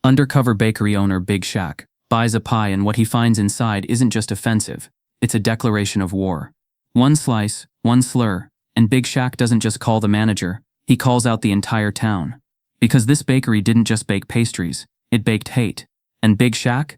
Undercover bakery owner Big Shaq buys a pie, and what he finds inside isn't just offensive, it's a declaration of war. One slice, one slur, and Big Shaq doesn't just call the manager, he calls out the entire town. Because this bakery didn't just bake pastries, it baked hate. And Big Shaq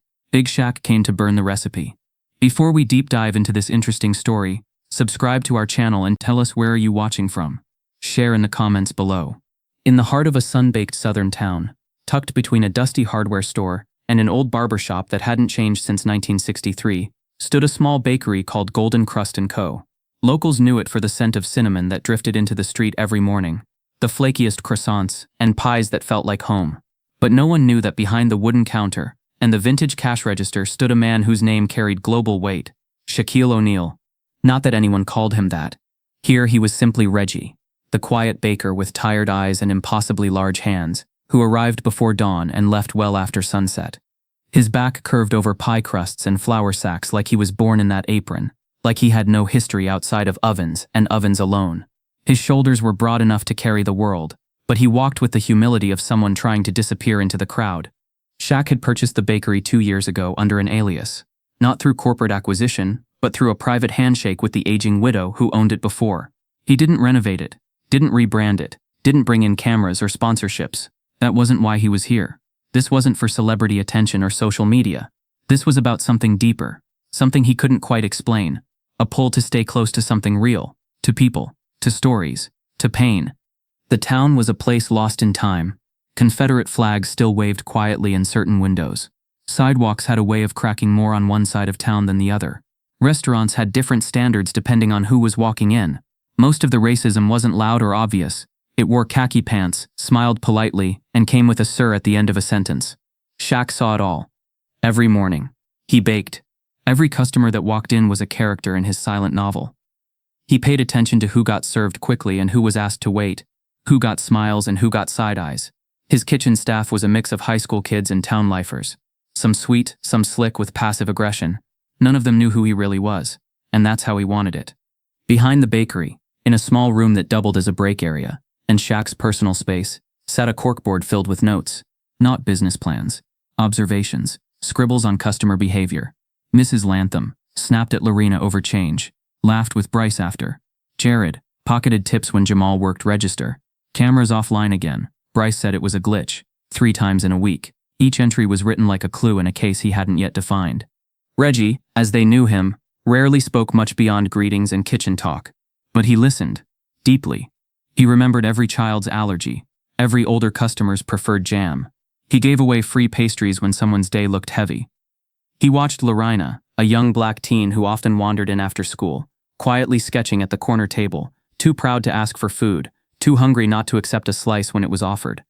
came to burn the recipe. Before we deep dive into this interesting story, subscribe to our channel and tell us where are you watching from. Share in the comments below. In the heart of a sun-baked southern town, tucked between a dusty hardware store and an old barber shop that hadn't changed since 1963, stood a small bakery called Golden Crust & Co. Locals knew it for the scent of cinnamon that drifted into the street every morning, the flakiest croissants and pies that felt like home. But no one knew that behind the wooden counter and the vintage cash register stood a man whose name carried global weight, Shaquille O'Neal. Not that anyone called him that. Here he was simply Reggie, the quiet baker with tired eyes and impossibly large hands, who arrived before dawn and left well after sunset. His back curved over pie crusts and flour sacks like he was born in that apron, like he had no history outside of ovens and ovens alone. His shoulders were broad enough to carry the world, but he walked with the humility of someone trying to disappear into the crowd. Shaq had purchased the bakery 2 years ago under an alias, not through corporate acquisition, but through a private handshake with the aging widow who owned it before. He didn't renovate it, didn't rebrand it, didn't bring in cameras or sponsorships. That wasn't why he was here. This wasn't for celebrity attention or social media. This was about something deeper, something he couldn't quite explain, a pull to stay close to something real, to people, to stories, to pain. The town was a place lost in time. Confederate flags still waved quietly in certain windows. Sidewalks had a way of cracking more on one side of town than the other. Restaurants had different standards depending on who was walking in. Most of the racism wasn't loud or obvious. It wore khaki pants, smiled politely, and came with a sir at the end of a sentence. Shaq saw it all. Every morning, he baked. Every customer that walked in was a character in his silent novel. He paid attention to who got served quickly and who was asked to wait, who got smiles and who got side eyes. His kitchen staff was a mix of high school kids and town lifers. Some sweet, some slick with passive aggression. None of them knew who he really was, and that's how he wanted it. Behind the bakery, in a small room that doubled as a break area, and Shaq's personal space, sat a corkboard filled with notes. Not business plans, observations, scribbles on customer behavior. Mrs. Lantham snapped at Lorena over change, laughed with Bryce after. Jared pocketed tips when Jamal worked register. Cameras offline again. Bryce said it was a glitch, 3 times in a week. Each entry was written like a clue in a case he hadn't yet defined. Reggie, as they knew him, rarely spoke much beyond greetings and kitchen talk. But he listened, deeply. He remembered every child's allergy, every older customer's preferred jam. He gave away free pastries when someone's day looked heavy. He watched Lorena, a young black teen who often wandered in after school, quietly sketching at the corner table, too proud to ask for food, too hungry not to accept a slice when it was offered.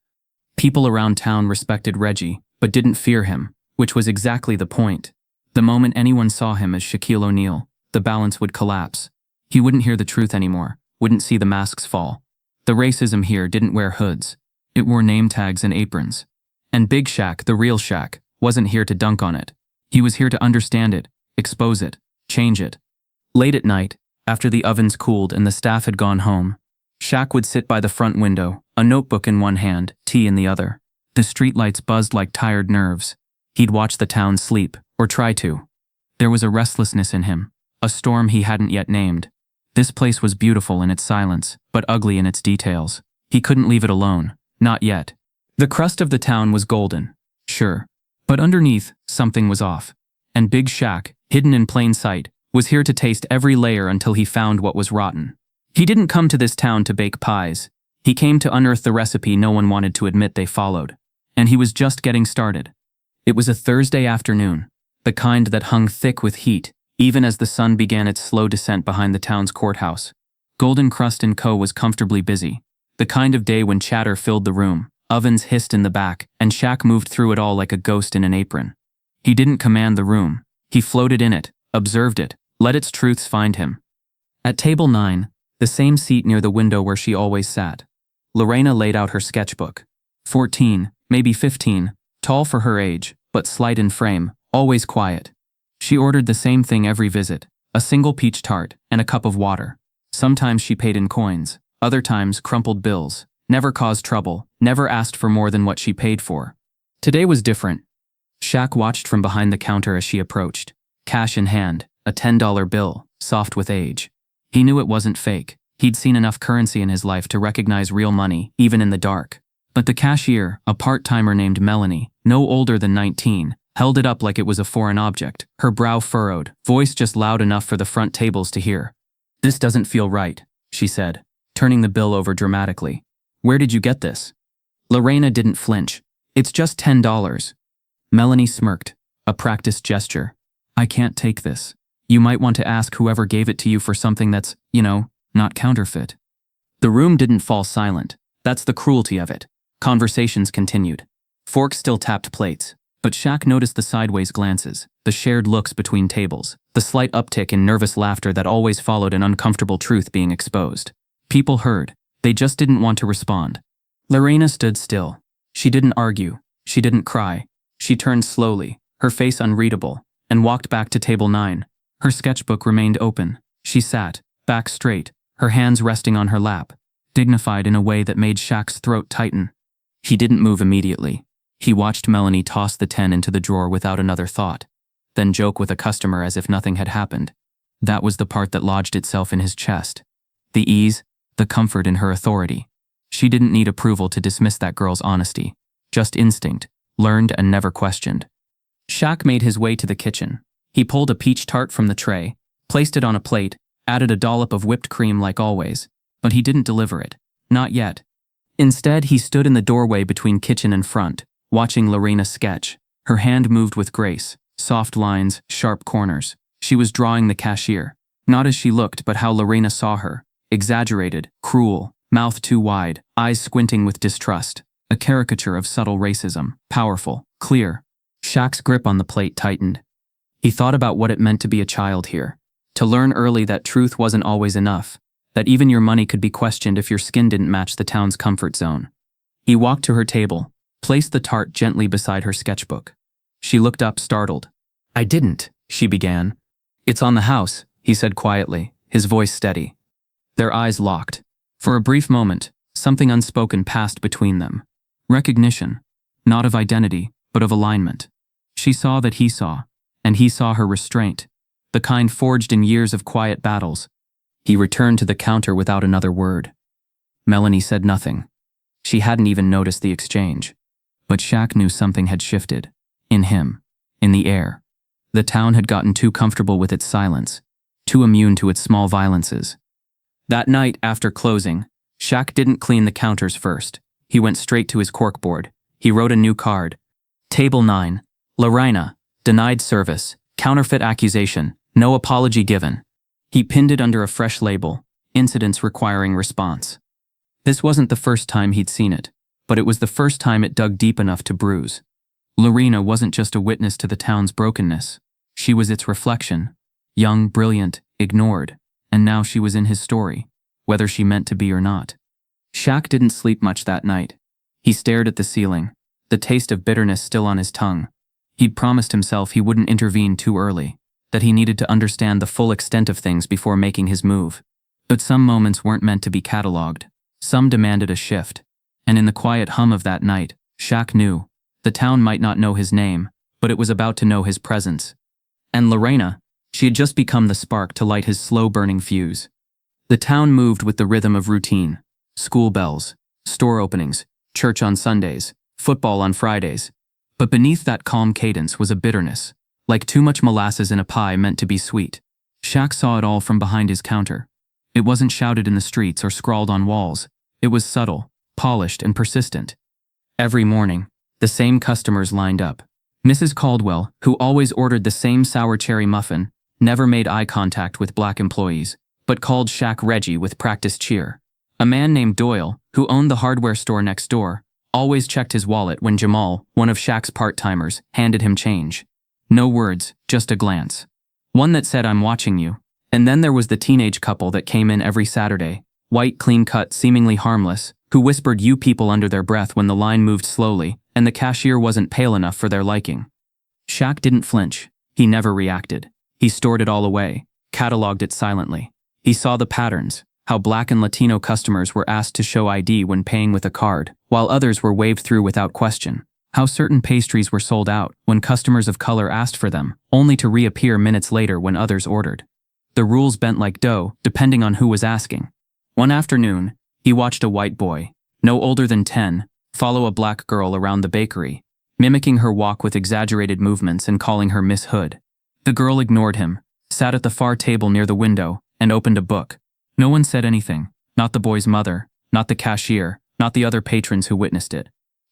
People around town respected Reggie, but didn't fear him, which was exactly the point. The moment anyone saw him as Shaquille O'Neal, the balance would collapse. He wouldn't hear the truth anymore, wouldn't see the masks fall. The racism here didn't wear hoods. It wore name tags and aprons. And Big Shaq, the real Shaq, wasn't here to dunk on it. He was here to understand it, expose it, change it. Late at night, after the ovens cooled and the staff had gone home, Shaq would sit by the front window, a notebook in one hand, tea in the other. The streetlights buzzed like tired nerves. He'd watch the town sleep, or try to. There was a restlessness in him, a storm he hadn't yet named. This place was beautiful in its silence, but ugly in its details. He couldn't leave it alone, not yet. The crust of the town was golden, sure, but underneath, something was off. And Big Shaq, hidden in plain sight, was here to taste every layer until he found what was rotten. He didn't come to this town to bake pies. He came to unearth the recipe no one wanted to admit they followed. And he was just getting started. It was a Thursday afternoon, the kind that hung thick with heat, even as the sun began its slow descent behind the town's courthouse. Golden Crust & Co. was comfortably busy, the kind of day when chatter filled the room, ovens hissed in the back, and Shaq moved through it all like a ghost in an apron. He didn't command the room. He floated in it, observed it, let its truths find him. At table 9, the same seat near the window where she always sat, Lorena laid out her sketchbook. 14, maybe 15, tall for her age, but slight in frame, always quiet. She ordered the same thing every visit, a single peach tart and a cup of water. Sometimes she paid in coins, other times crumpled bills, never caused trouble, never asked for more than what she paid for. Today was different. Shaq watched from behind the counter as she approached. Cash in hand, a $10 bill, soft with age. He knew it wasn't fake. He'd seen enough currency in his life to recognize real money, even in the dark. But the cashier, a part-timer named Melanie, no older than 19, held it up like it was a foreign object, her brow furrowed, voice just loud enough for the front tables to hear. "This doesn't feel right," she said, turning the bill over dramatically. "Where did you get this?" Lorena didn't flinch. "It's just $10. Melanie smirked, a practiced gesture. "I can't take this. You might want to ask whoever gave it to you for something that's, not counterfeit." The room didn't fall silent. That's the cruelty of it. Conversations continued. Forks still tapped plates, but Shaq noticed the sideways glances, the shared looks between tables, the slight uptick in nervous laughter that always followed an uncomfortable truth being exposed. People heard. They just didn't want to respond. Lorena stood still. She didn't argue. She didn't cry. She turned slowly, her face unreadable, and walked back to table 9. Her sketchbook remained open. She sat, back straight, her hands resting on her lap, dignified in a way that made Shaq's throat tighten. He didn't move immediately. He watched Melanie toss the 10 into the drawer without another thought, then joke with a customer as if nothing had happened. That was the part that lodged itself in his chest. The ease, the comfort in her authority. She didn't need approval to dismiss that girl's honesty. Just instinct, learned and never questioned. Shaq made his way to the kitchen. He pulled a peach tart from the tray, placed it on a plate, added a dollop of whipped cream like always, but he didn't deliver it. Not yet. Instead, he stood in the doorway between kitchen and front, watching Lorena sketch. Her hand moved with grace, soft lines, sharp corners. She was drawing the cashier. Not as she looked, but how Lorena saw her. Exaggerated, cruel, mouth too wide, eyes squinting with distrust. A caricature of subtle racism, powerful, clear. Shaq's grip on the plate tightened. He thought about what it meant to be a child here. To learn early that truth wasn't always enough, that even your money could be questioned if your skin didn't match the town's comfort zone. He walked to her table, placed the tart gently beside her sketchbook. She looked up, startled. "I didn't," she began. "It's on the house," he said quietly, his voice steady. Their eyes locked. For a brief moment, something unspoken passed between them. Recognition, not of identity, but of alignment. She saw that he saw, and he saw her restraint, the kind forged in years of quiet battles. He returned to the counter without another word. Melanie said nothing. She hadn't even noticed the exchange. But Shaq knew something had shifted. In him. In the air. The town had gotten too comfortable with its silence, too immune to its small violences. That night, after closing, Shaq didn't clean the counters first. He went straight to his corkboard. He wrote a new card. Table 9. Lorena. Denied service. Counterfeit accusation. No apology given. He pinned it under a fresh label. Incidents requiring response. This wasn't the first time he'd seen it, but it was the first time it dug deep enough to bruise. Lorena wasn't just a witness to the town's brokenness. She was its reflection. Young, brilliant, ignored. And now she was in his story, whether she meant to be or not. Shaq didn't sleep much that night. He stared at the ceiling, the taste of bitterness still on his tongue. He'd promised himself he wouldn't intervene too early, that he needed to understand the full extent of things before making his move. But some moments weren't meant to be catalogued. Some demanded a shift. And in the quiet hum of that night, Shaq knew. The town might not know his name, but it was about to know his presence. And Lorena, she had just become the spark to light his slow-burning fuse. The town moved with the rhythm of routine. School bells, store openings, church on Sundays, football on Fridays. But beneath that calm cadence was a bitterness, like too much molasses in a pie meant to be sweet. Shaq saw it all from behind his counter. It wasn't shouted in the streets or scrawled on walls. It was subtle, polished, and persistent. Every morning, the same customers lined up. Mrs. Caldwell, who always ordered the same sour cherry muffin, never made eye contact with black employees, but called Shaq Reggie with practiced cheer. A man named Doyle, who owned the hardware store next door, always checked his wallet when Jamal, one of Shaq's part-timers, handed him change. No words, just a glance. One that said, "I'm watching you." And then there was the teenage couple that came in every Saturday, white, clean-cut, seemingly harmless, who whispered "you people" under their breath when the line moved slowly, and the cashier wasn't pale enough for their liking. Shaq didn't flinch. He never reacted. He stored it all away, cataloged it silently. He saw the patterns, how Black and Latino customers were asked to show ID when paying with a card, while others were waved through without question. How certain pastries were sold out when customers of color asked for them, only to reappear minutes later when others ordered. The rules bent like dough, depending on who was asking. One afternoon, he watched a white boy, no older than 10, follow a black girl around the bakery, mimicking her walk with exaggerated movements and calling her Miss Hood. The girl ignored him, sat at the far table near the window, and opened a book. No one said anything, not the boy's mother, not the cashier, not the other patrons who witnessed it.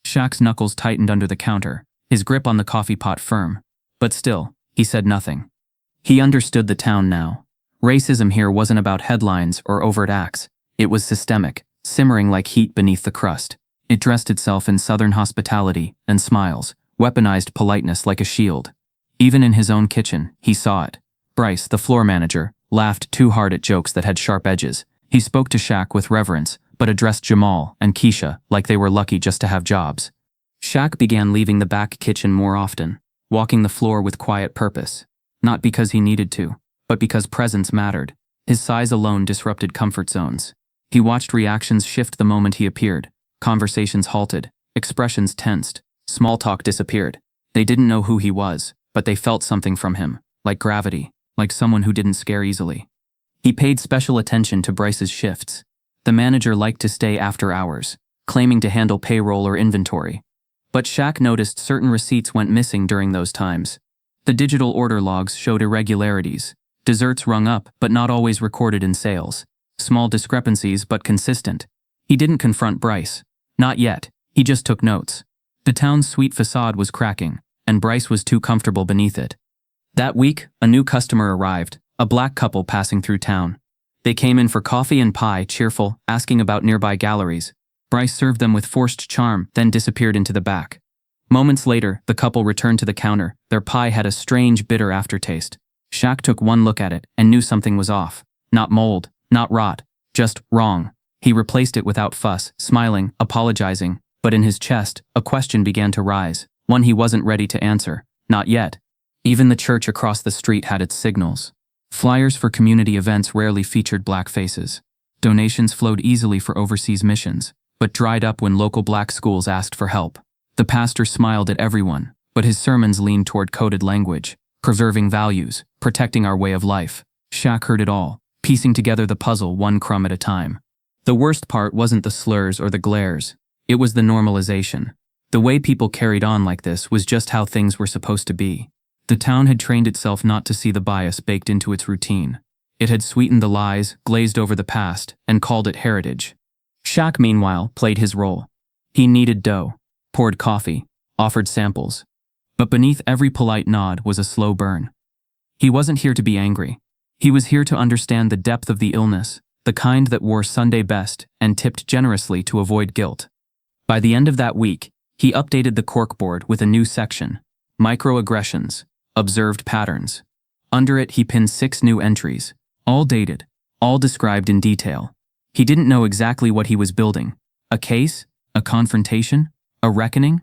Shaq's knuckles tightened under the counter, his grip on the coffee pot firm. But still, he said nothing. He understood the town now. Racism here wasn't about headlines or overt acts. It was systemic, simmering like heat beneath the crust. It dressed itself in southern hospitality and smiles, weaponized politeness like a shield. Even in his own kitchen, he saw it. Bryce, the floor manager, laughed too hard at jokes that had sharp edges. He spoke to Shaq with reverence, but addressed Jamal and Keisha like they were lucky just to have jobs. Shaq began leaving the back kitchen more often, walking the floor with quiet purpose. Not because he needed to, but because presence mattered. His size alone disrupted comfort zones. He watched reactions shift the moment he appeared. Conversations halted, expressions tensed, small talk disappeared. They didn't know who he was, but they felt something from him, like gravity, like someone who didn't scare easily. He paid special attention to Bryce's shifts. The manager liked to stay after hours, claiming to handle payroll or inventory. But Shaq noticed certain receipts went missing during those times. The digital order logs showed irregularities. Desserts rung up, but not always recorded in sales. Small discrepancies, but consistent. He didn't confront Bryce. Not yet. He just took notes. The town's sweet facade was cracking, and Bryce was too comfortable beneath it. That week, a new customer arrived, a black couple passing through town. They came in for coffee and pie, cheerful, asking about nearby galleries. Bryce served them with forced charm, then disappeared into the back. Moments later, the couple returned to the counter. Their pie had a strange, bitter aftertaste. Shaq took one look at it and knew something was off. Not mold, not rot, just wrong. He replaced it without fuss, smiling, apologizing, but in his chest, a question began to rise, one he wasn't ready to answer. Not yet. Even the church across the street had its signals. Flyers for community events rarely featured black faces. Donations flowed easily for overseas missions, but dried up when local black schools asked for help. The pastor smiled at everyone, but his sermons leaned toward coded language, preserving values, protecting our way of life. Shaq heard it all, piecing together the puzzle one crumb at a time. The worst part wasn't the slurs or the glares. It was the normalization. The way people carried on like this was just how things were supposed to be. The town had trained itself not to see the bias baked into its routine. It had sweetened the lies, glazed over the past, and called it heritage. Shaq, meanwhile, played his role. He kneaded dough, poured coffee, offered samples. But beneath every polite nod was a slow burn. He wasn't here to be angry. He was here to understand the depth of the illness, the kind that wore Sunday best and tipped generously to avoid guilt. By the end of that week, he updated the corkboard with a new section: microaggressions, observed patterns. Under it, he pinned 6 new entries, all dated, all described in detail. He didn't know exactly what he was building. A case? A confrontation? A reckoning?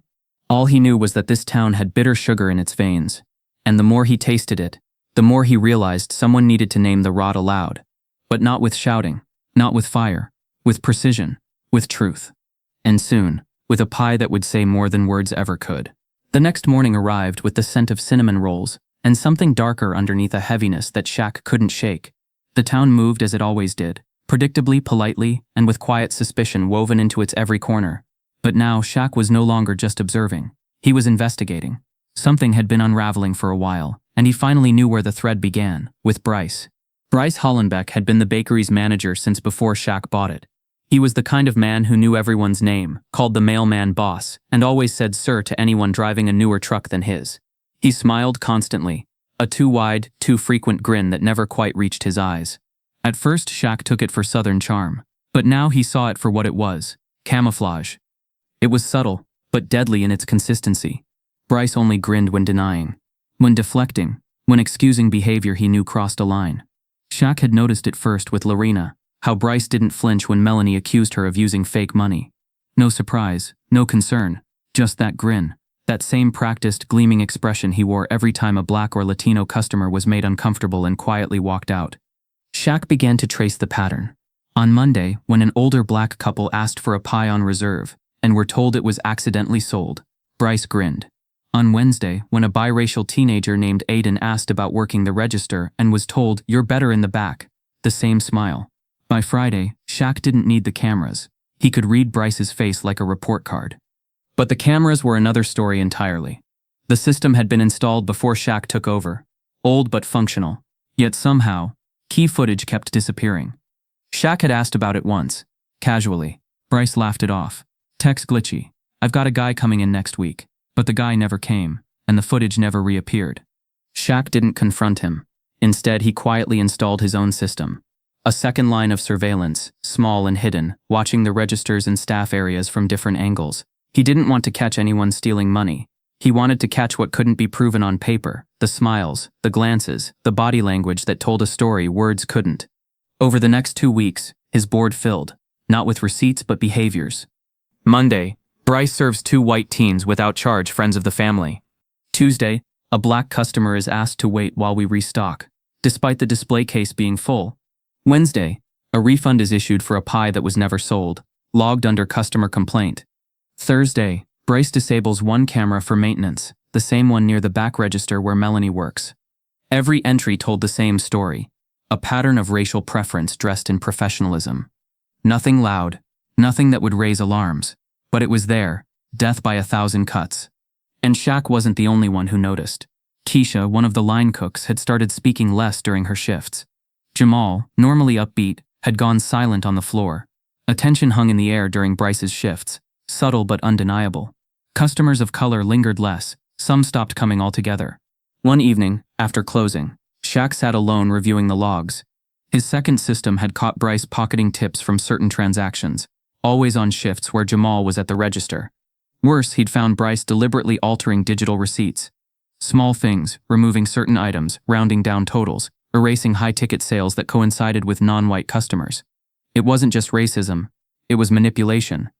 All he knew was that this town had bitter sugar in its veins, and the more he tasted it, the more he realized someone needed to name the rot aloud. But not with shouting, not with fire, with precision, with truth. And soon, with a pie that would say more than words ever could. The next morning arrived with the scent of cinnamon rolls, and something darker underneath a heaviness that Shaq couldn't shake. The town moved as it always did, predictably, politely, and with quiet suspicion woven into its every corner. But now Shaq was no longer just observing. He was investigating. Something had been unraveling for a while, and he finally knew where the thread began, with Bryce. Bryce Hollenbeck had been the bakery's manager since before Shaq bought it. He was the kind of man who knew everyone's name, called the mailman boss, and always said sir to anyone driving a newer truck than his. He smiled constantly, a too wide, too frequent grin that never quite reached his eyes. At first Shaq took it for southern charm, but now he saw it for what it was: camouflage. It was subtle, but deadly in its consistency. Bryce only grinned when denying, when deflecting, when excusing behavior he knew crossed a line. Shaq had noticed it first with Lorena, how Bryce didn't flinch when Melanie accused her of using fake money. No surprise, no concern, just that grin, that same practiced, gleaming expression he wore every time a black or Latino customer was made uncomfortable and quietly walked out. Shaq began to trace the pattern. On Monday, when an older black couple asked for a pie on reserve, and were told it was accidentally sold, Bryce grinned. On Wednesday, when a biracial teenager named Aiden asked about working the register and was told, "You're better in the back," the same smile. By Friday, Shaq didn't need the cameras. He could read Bryce's face like a report card. But the cameras were another story entirely. The system had been installed before Shaq took over. Old but functional. Yet somehow, key footage kept disappearing. Shaq had asked about it once. Casually. Bryce laughed it off. "Text glitchy. I've got a guy coming in next week." But the guy never came, and the footage never reappeared. Shaq didn't confront him. Instead, he quietly installed his own system. A second line of surveillance, small and hidden, watching the registers and staff areas from different angles. He didn't want to catch anyone stealing money. He wanted to catch what couldn't be proven on paper, the smiles, the glances, the body language that told a story words couldn't. Over the next 2 weeks, his board filled, not with receipts but behaviors. Monday, Bryce serves 2 white teens without charge, friends of the family. Tuesday, a black customer is asked to wait while we restock, despite the display case being full. Wednesday, a refund is issued for a pie that was never sold, logged under customer complaint. Thursday, Bryce disables one camera for maintenance, the same one near the back register where Melanie works. Every entry told the same story, a pattern of racial preference dressed in professionalism. Nothing loud, nothing that would raise alarms. But it was there, death by 1,000 cuts. And Shaq wasn't the only one who noticed. Keisha, one of the line cooks, had started speaking less during her shifts. Jamal, normally upbeat, had gone silent on the floor. Attention hung in the air during Bryce's shifts, subtle but undeniable. Customers of color lingered less, some stopped coming altogether. One evening, after closing, Shaq sat alone reviewing the logs. His second system had caught Bryce pocketing tips from certain transactions, always on shifts where Jamal was at the register. Worse, he'd found Bryce deliberately altering digital receipts. Small things, removing certain items, rounding down totals, erasing high-ticket sales that coincided with non-white customers. It wasn't just racism, it was manipulation.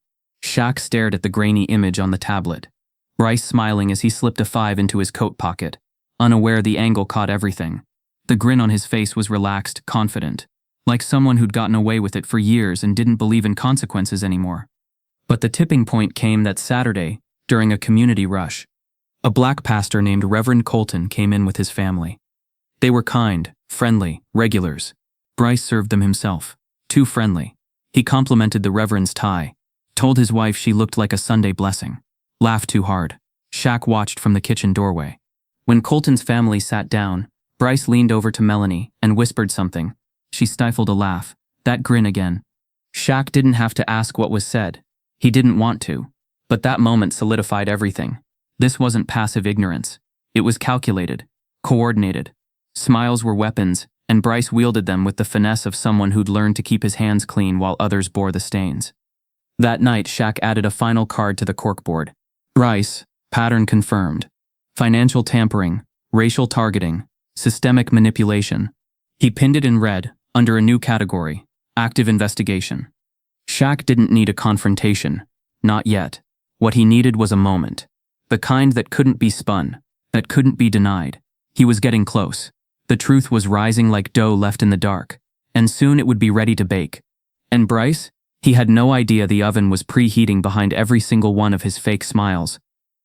Shaq stared at the grainy image on the tablet. Bryce smiling as he slipped a 5 into his coat pocket, unaware the angle caught everything. The grin on his face was relaxed, confident, like someone who'd gotten away with it for years and didn't believe in consequences anymore. But the tipping point came that Saturday, during a community rush. A black pastor named Reverend Colton came in with his family. They were kind, friendly, regulars. Bryce served them himself. Too friendly. He complimented the Reverend's tie, told his wife she looked like a Sunday blessing. Laughed too hard. Shaq watched from the kitchen doorway. When Colton's family sat down, Bryce leaned over to Melanie and whispered something. She stifled a laugh. That grin again. Shaq didn't have to ask what was said. He didn't want to. But that moment solidified everything. This wasn't passive ignorance. It was calculated, coordinated. Smiles were weapons, and Bryce wielded them with the finesse of someone who'd learned to keep his hands clean while others bore the stains. That night, Shaq added a final card to the corkboard. Bryce, pattern confirmed. Financial tampering, racial targeting, systemic manipulation. He pinned it in red, under a new category, active investigation. Shaq didn't need a confrontation. Not yet. What he needed was a moment. The kind that couldn't be spun, that couldn't be denied. He was getting close. The truth was rising like dough left in the dark, and soon it would be ready to bake. And Bryce? He had no idea the oven was preheating behind every single one of his fake smiles.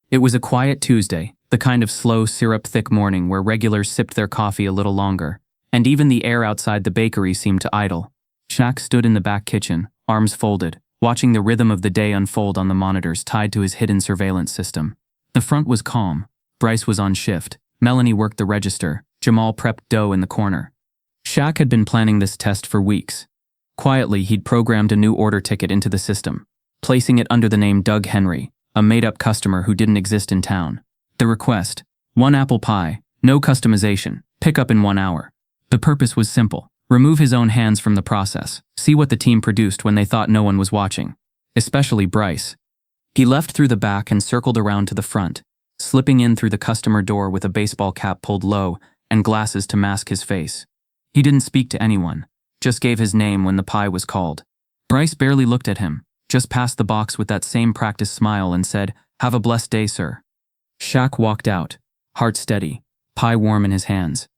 It was a quiet Tuesday, the kind of slow, syrup-thick morning where regulars sipped their coffee a little longer, and even the air outside the bakery seemed to idle. Shaq stood in the back kitchen, arms folded, watching the rhythm of the day unfold on the monitors tied to his hidden surveillance system. The front was calm. Bryce was on shift. Melanie worked the register. Jamal prepped dough in the corner. Shaq had been planning this test for weeks. Quietly, he'd programmed a new order ticket into the system, placing it under the name Doug Henry, a made-up customer who didn't exist in town. The request: 1 apple pie, no customization, pick up in 1 hour. The purpose was simple: remove his own hands from the process, see what the team produced when they thought no one was watching. Especially Bryce. He left through the back and circled around to the front, slipping in through the customer door with a baseball cap pulled low and glasses to mask his face. He didn't speak to anyone, just gave his name when the pie was called. Bryce barely looked at him, just passed the box with that same practiced smile and said, "Have a blessed day, sir." Shaq walked out, heart steady, pie warm in his hands.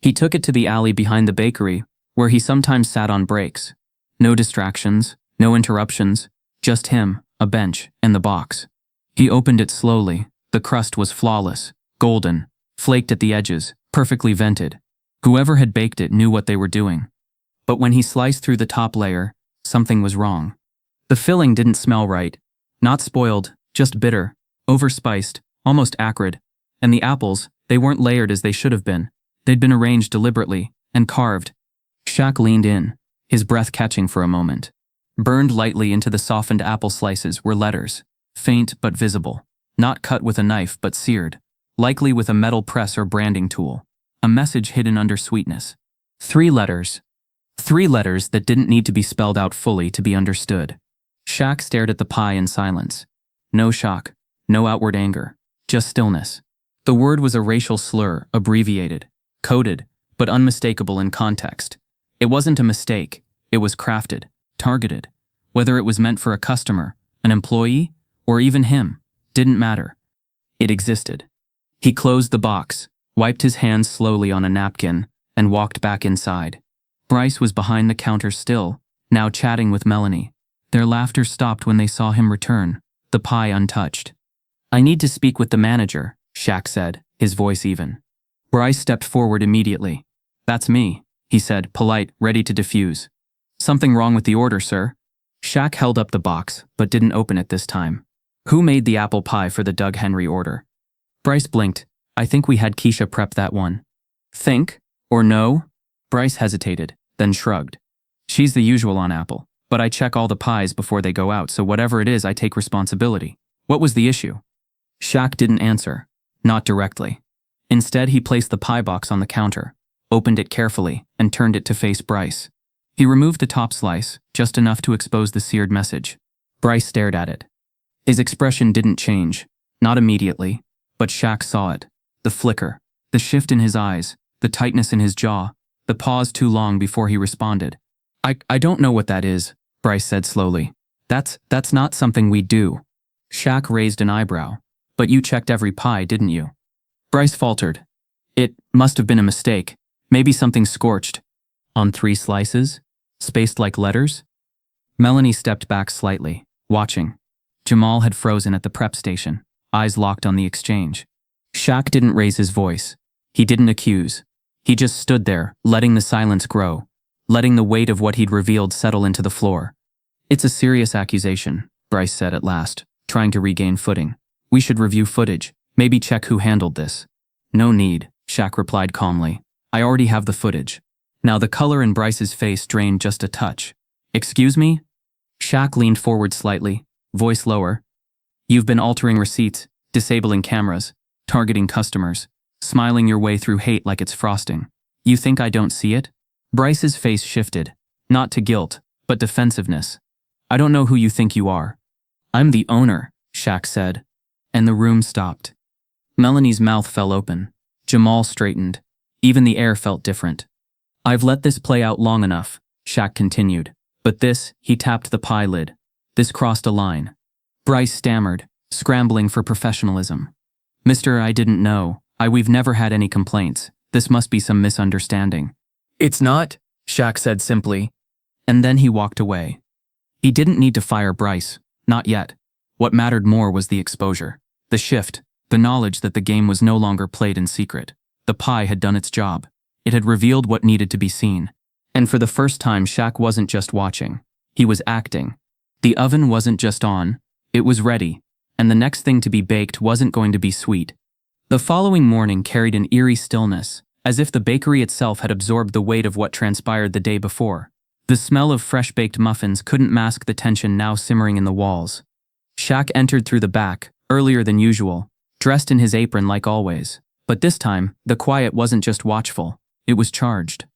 He took it to the alley behind the bakery, where he sometimes sat on breaks. No distractions, no interruptions, just him, a bench, and the box. He opened it slowly. The crust was flawless, golden, flaked at the edges, perfectly vented. Whoever had baked it knew what they were doing. But when he sliced through the top layer, something was wrong. The filling didn't smell right. Not spoiled, just bitter, overspiced, almost acrid. And the apples, they weren't layered as they should have been. They'd been arranged deliberately and carved. Shaq leaned in, his breath catching for a moment. Burned lightly into the softened apple slices were letters, faint but visible, not cut with a knife but seared, likely with a metal press or branding tool. A message hidden under sweetness. 3 letters. 3 letters that didn't need to be spelled out fully to be understood. Shaq stared at the pie in silence. No shock, no outward anger, just stillness. The word was a racial slur, abbreviated, coded, but unmistakable in context. It wasn't a mistake, it was crafted, targeted. Whether it was meant for a customer, an employee, or even him, didn't matter. It existed. He closed the box, wiped his hands slowly on a napkin, and walked back inside. Bryce was behind the counter still, now chatting with Melanie. Their laughter stopped when they saw him return, the pie untouched. "I need to speak with the manager," Shaq said, his voice even. Bryce stepped forward immediately. "That's me," he said, polite, ready to diffuse. "Something wrong with the order, sir?" Shaq held up the box, but didn't open it this time. "Who made the apple pie for the Doug Henry order?" Bryce blinked. "I think we had Keisha prep that one." "Think? Or no?" Bryce hesitated, then shrugged. "She's the usual on Apple, but I check all the pies before they go out, so whatever it is, I take responsibility. What was the issue?" Shaq didn't answer, not directly. Instead, he placed the pie box on the counter, opened it carefully, and turned it to face Bryce. He removed the top slice, just enough to expose the seared message. Bryce stared at it. His expression didn't change, not immediately, but Shaq saw it. The flicker, the shift in his eyes, the tightness in his jaw, the pause too long before he responded. I don't know what that is," Bryce said slowly. That's not something we do." Shaq raised an eyebrow. "But you checked every pie, didn't you?" Bryce faltered. "It must have been a mistake. Maybe something scorched." "On 3 slices? Spaced like letters?" Melanie stepped back slightly, watching. Jamal had frozen at the prep station, eyes locked on the exchange. Shaq didn't raise his voice. He didn't accuse. He just stood there, letting the silence grow, letting the weight of what he'd revealed settle into the floor. "It's a serious accusation," Bryce said at last, trying to regain footing. "We should review footage, maybe check who handled this." "No need," Shaq replied calmly. "I already have the footage." Now the color in Bryce's face drained just a touch. "Excuse me?" Shaq leaned forward slightly, voice lower. "You've been altering receipts, disabling cameras, targeting customers, smiling your way through hate like it's frosting. You think I don't see it?" Bryce's face shifted, not to guilt, but defensiveness. "I don't know who you think you are." "I'm the owner," Shaq said. And the room stopped. Melanie's mouth fell open. Jamal straightened. Even the air felt different. "I've let this play out long enough," Shaq continued. "But this," he tapped the pie lid. "This crossed a line." Bryce stammered, scrambling for professionalism. "Mister, I didn't know. We've never had any complaints. This must be some misunderstanding." "It's not," Shaq said simply. And then he walked away. He didn't need to fire Bryce, not yet. What mattered more was the exposure, the shift, the knowledge that the game was no longer played in secret. The pie had done its job. It had revealed what needed to be seen. And for the first time, Shaq wasn't just watching. He was acting. The oven wasn't just on, it was ready, and the next thing to be baked wasn't going to be sweet. The following morning carried an eerie stillness, as if the bakery itself had absorbed the weight of what transpired the day before. The smell of fresh-baked muffins couldn't mask the tension now simmering in the walls. Shaq entered through the back, earlier than usual, dressed in his apron like always. But this time, the quiet wasn't just watchful, it was charged.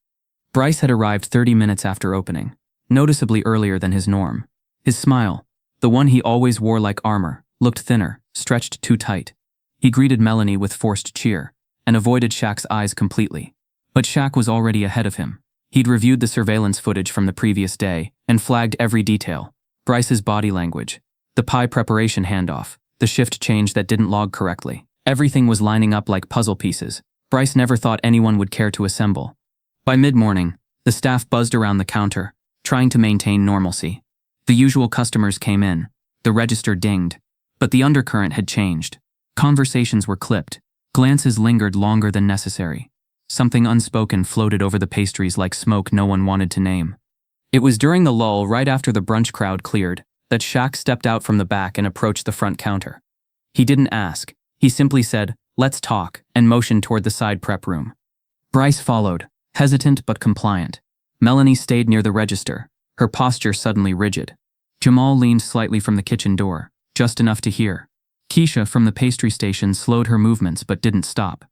Bryce had arrived 30 minutes after opening, noticeably earlier than his norm. His smile, the one he always wore like armor, looked thinner, stretched too tight. He greeted Melanie with forced cheer, and avoided Shaq's eyes completely. But Shaq was already ahead of him. He'd reviewed the surveillance footage from the previous day and flagged every detail. Bryce's body language, the pie preparation handoff, the shift change that didn't log correctly. Everything was lining up like puzzle pieces. Bryce never thought anyone would care to assemble. By mid-morning, the staff buzzed around the counter, trying to maintain normalcy. The usual customers came in. The register dinged. But the undercurrent had changed. Conversations were clipped. Glances lingered longer than necessary. Something unspoken floated over the pastries like smoke no one wanted to name. It was during the lull right after the brunch crowd cleared that Shaq stepped out from the back and approached the front counter. He didn't ask. He simply said, "Let's talk," and motioned toward the side prep room. Bryce followed, hesitant but compliant. Melanie stayed near the register, her posture suddenly rigid. Jamal leaned slightly from the kitchen door, just enough to hear. Keisha from the pastry station slowed her movements but didn't stop.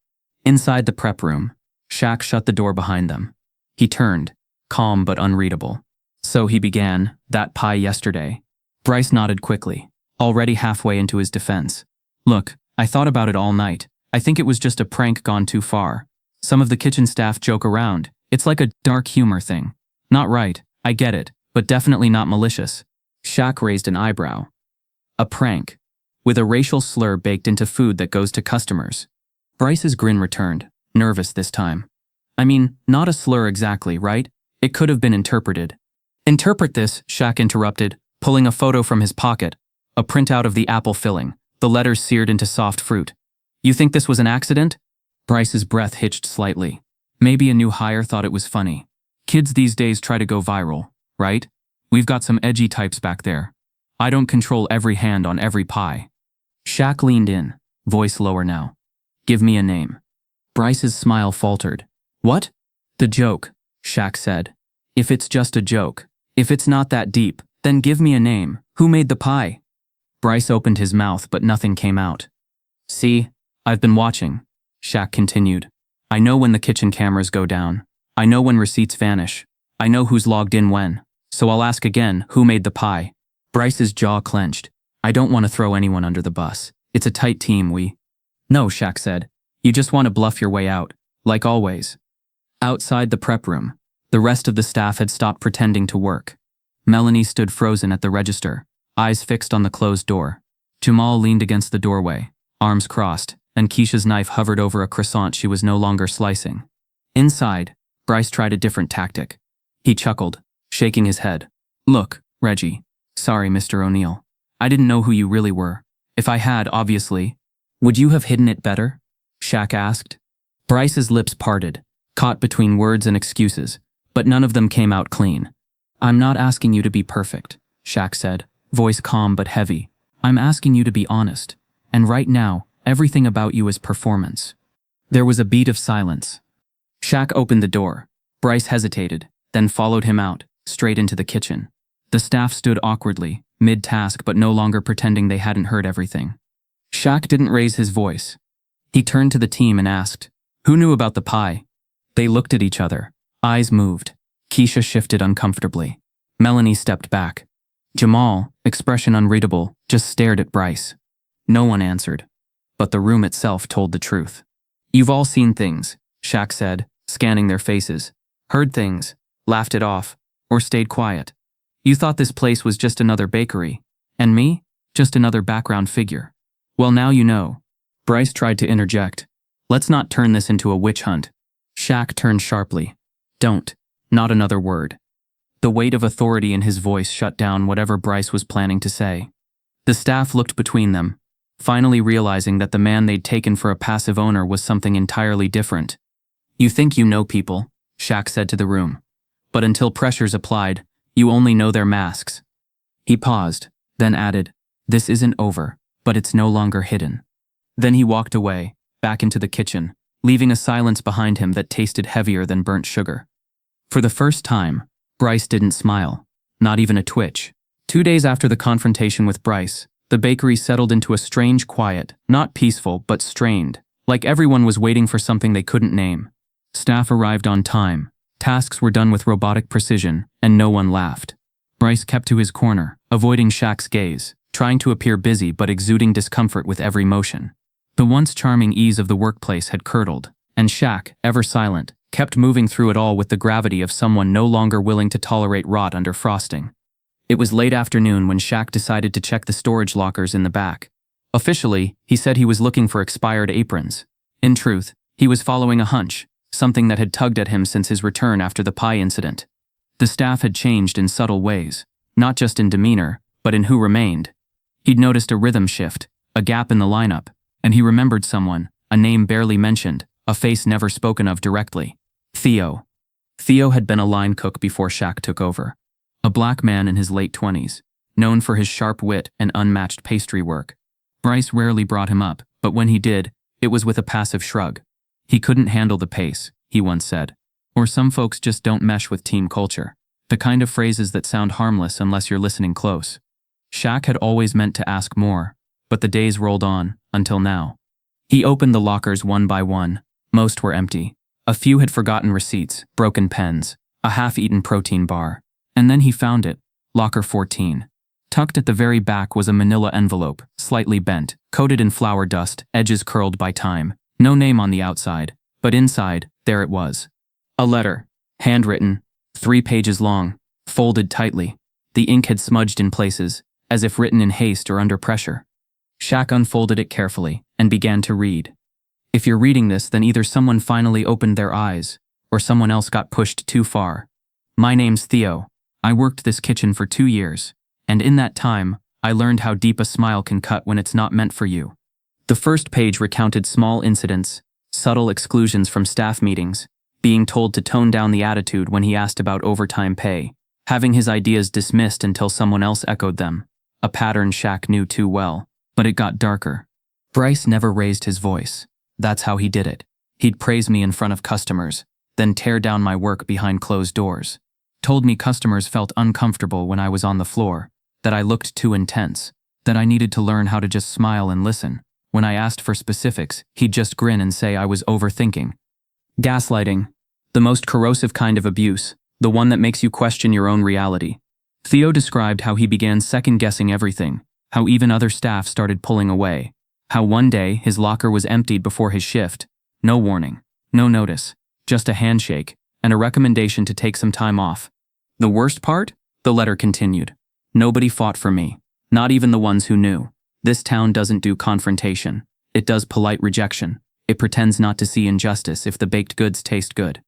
Inside the prep room, Shaq shut the door behind them. He turned, calm but unreadable. "So," he began, "that pie yesterday." Bryce nodded quickly, already halfway into his defense. "Look, I thought about it all night. I think it was just a prank gone too far. Some of the kitchen staff joke around. It's like a dark humor thing. Not right, I get it, but definitely not malicious." Shaq raised an eyebrow. "A prank? With a racial slur baked into food that goes to customers?" Bryce's grin returned, nervous this time. "I mean, not a slur exactly, right? It could have been interpreted." "Interpret this," Shaq interrupted, pulling a photo from his pocket, a printout of the apple filling, the letters seared into soft fruit. "You think this was an accident?" Bryce's breath hitched slightly. Maybe a new hire thought it was funny. Kids these days try to go viral, right? We've got some edgy types back there. I don't control every hand on every pie. Shaq leaned in, voice lower now. "Give me a name." Bryce's smile faltered. "What?" "The joke," Shaq said. "If it's just a joke, if it's not that deep, then give me a name. Who made the pie?" Bryce opened his mouth but nothing came out. "See, I've been watching," Shaq continued. "I know when the kitchen cameras go down. I know when receipts vanish. I know who's logged in when. So I'll ask again, who made the pie?" Bryce's jaw clenched. "I don't want to throw anyone under the bus. It's a tight team, "No," Shaq said. "You just want to bluff your way out, like always." Outside the prep room, the rest of the staff had stopped pretending to work. Melanie stood frozen at the register, eyes fixed on the closed door. Jamal leaned against the doorway, arms crossed, and Keisha's knife hovered over a croissant she was no longer slicing. Inside, Bryce tried a different tactic. He chuckled, shaking his head. "Look, Reggie. Sorry, Mr. O'Neill. I didn't know who you really were. If I had, obviously." "Would you have hidden it better?" Shaq asked. Bryce's lips parted, caught between words and excuses, but none of them came out clean. "I'm not asking you to be perfect," Shaq said, voice calm but heavy. "I'm asking you to be honest. And right now, everything about you is performance." There was a beat of silence. Shaq opened the door. Bryce hesitated, then followed him out, straight into the kitchen. The staff stood awkwardly, mid-task but no longer pretending they hadn't heard everything. Shaq didn't raise his voice. He turned to the team and asked, "Who knew about the pie?" They looked at each other. Eyes moved. Keisha shifted uncomfortably. Melanie stepped back. Jamal, expression unreadable, just stared at Bryce. No one answered. But the room itself told the truth. "You've all seen things," Shaq said, scanning their faces. "Heard things, laughed it off, or stayed quiet. You thought this place was just another bakery. And me? Just another background figure. Well, now you know." Bryce tried to interject. "Let's not turn this into a witch hunt." Shaq turned sharply. "Don't. Not another word." The weight of authority in his voice shut down whatever Bryce was planning to say. The staff looked between them, finally realizing that the man they'd taken for a passive owner was something entirely different. "You think you know people," Shaq said to the room. "But until pressure's applied, you only know their masks." He paused, then added, "This isn't over, but it's no longer hidden." Then he walked away, back into the kitchen, leaving a silence behind him that tasted heavier than burnt sugar. For the first time, Bryce didn't smile, not even a twitch. 2 days after the confrontation with Bryce, the bakery settled into a strange quiet, not peaceful but strained, like everyone was waiting for something they couldn't name. Staff arrived on time, tasks were done with robotic precision, and no one laughed. Bryce kept to his corner, avoiding Shaq's gaze, trying to appear busy but exuding discomfort with every motion. The once charming ease of the workplace had curdled, and Shaq, ever silent, kept moving through it all with the gravity of someone no longer willing to tolerate rot under frosting. It was late afternoon when Shaq decided to check the storage lockers in the back. Officially, he said he was looking for expired aprons. In truth, he was following a hunch, something that had tugged at him since his return after the pie incident. The staff had changed in subtle ways, not just in demeanor, but in who remained. He'd noticed a rhythm shift, a gap in the lineup, and he remembered someone, a name barely mentioned, a face never spoken of directly. Theo. Theo had been a line cook before Shaq took over. A black man in his late 20s, known for his sharp wit and unmatched pastry work. Bryce rarely brought him up, but when he did, it was with a passive shrug. He couldn't handle the pace, he once said. Or some folks just don't mesh with team culture. The kind of phrases that sound harmless unless you're listening close. Shaq had always meant to ask more, but the days rolled on, until now. He opened the lockers one by one. Most were empty. A few had forgotten receipts, broken pens, a half-eaten protein bar. And then he found it, locker 14. Tucked at the very back was a manila envelope, slightly bent, coated in flour dust, edges curled by time. No name on the outside, but inside, there it was. A letter, handwritten, 3 pages long, folded tightly. The ink had smudged in places, as if written in haste or under pressure. Shaq unfolded it carefully and began to read. If you're reading this, then either someone finally opened their eyes, or someone else got pushed too far. My name's Theo. I worked this kitchen for 2 years, and in that time, I learned how deep a smile can cut when it's not meant for you. The first page recounted small incidents, subtle exclusions from staff meetings, being told to tone down the attitude when he asked about overtime pay, having his ideas dismissed until someone else echoed them, a pattern Shaq knew too well. But it got darker. Bryce never raised his voice. That's how he did it. He'd praise me in front of customers, then tear down my work behind closed doors. Told me customers felt uncomfortable when I was on the floor, that I looked too intense, that I needed to learn how to just smile and listen. When I asked for specifics, he'd just grin and say I was overthinking. Gaslighting. The most corrosive kind of abuse, the one that makes you question your own reality. Theo described how he began second-guessing everything, how even other staff started pulling away, how one day his locker was emptied before his shift. No warning, no notice, just a handshake, and a recommendation to take some time off. The worst part? The letter continued. Nobody fought for me, not even the ones who knew. This town doesn't do confrontation. It does polite rejection. It pretends not to see injustice if the baked goods taste good.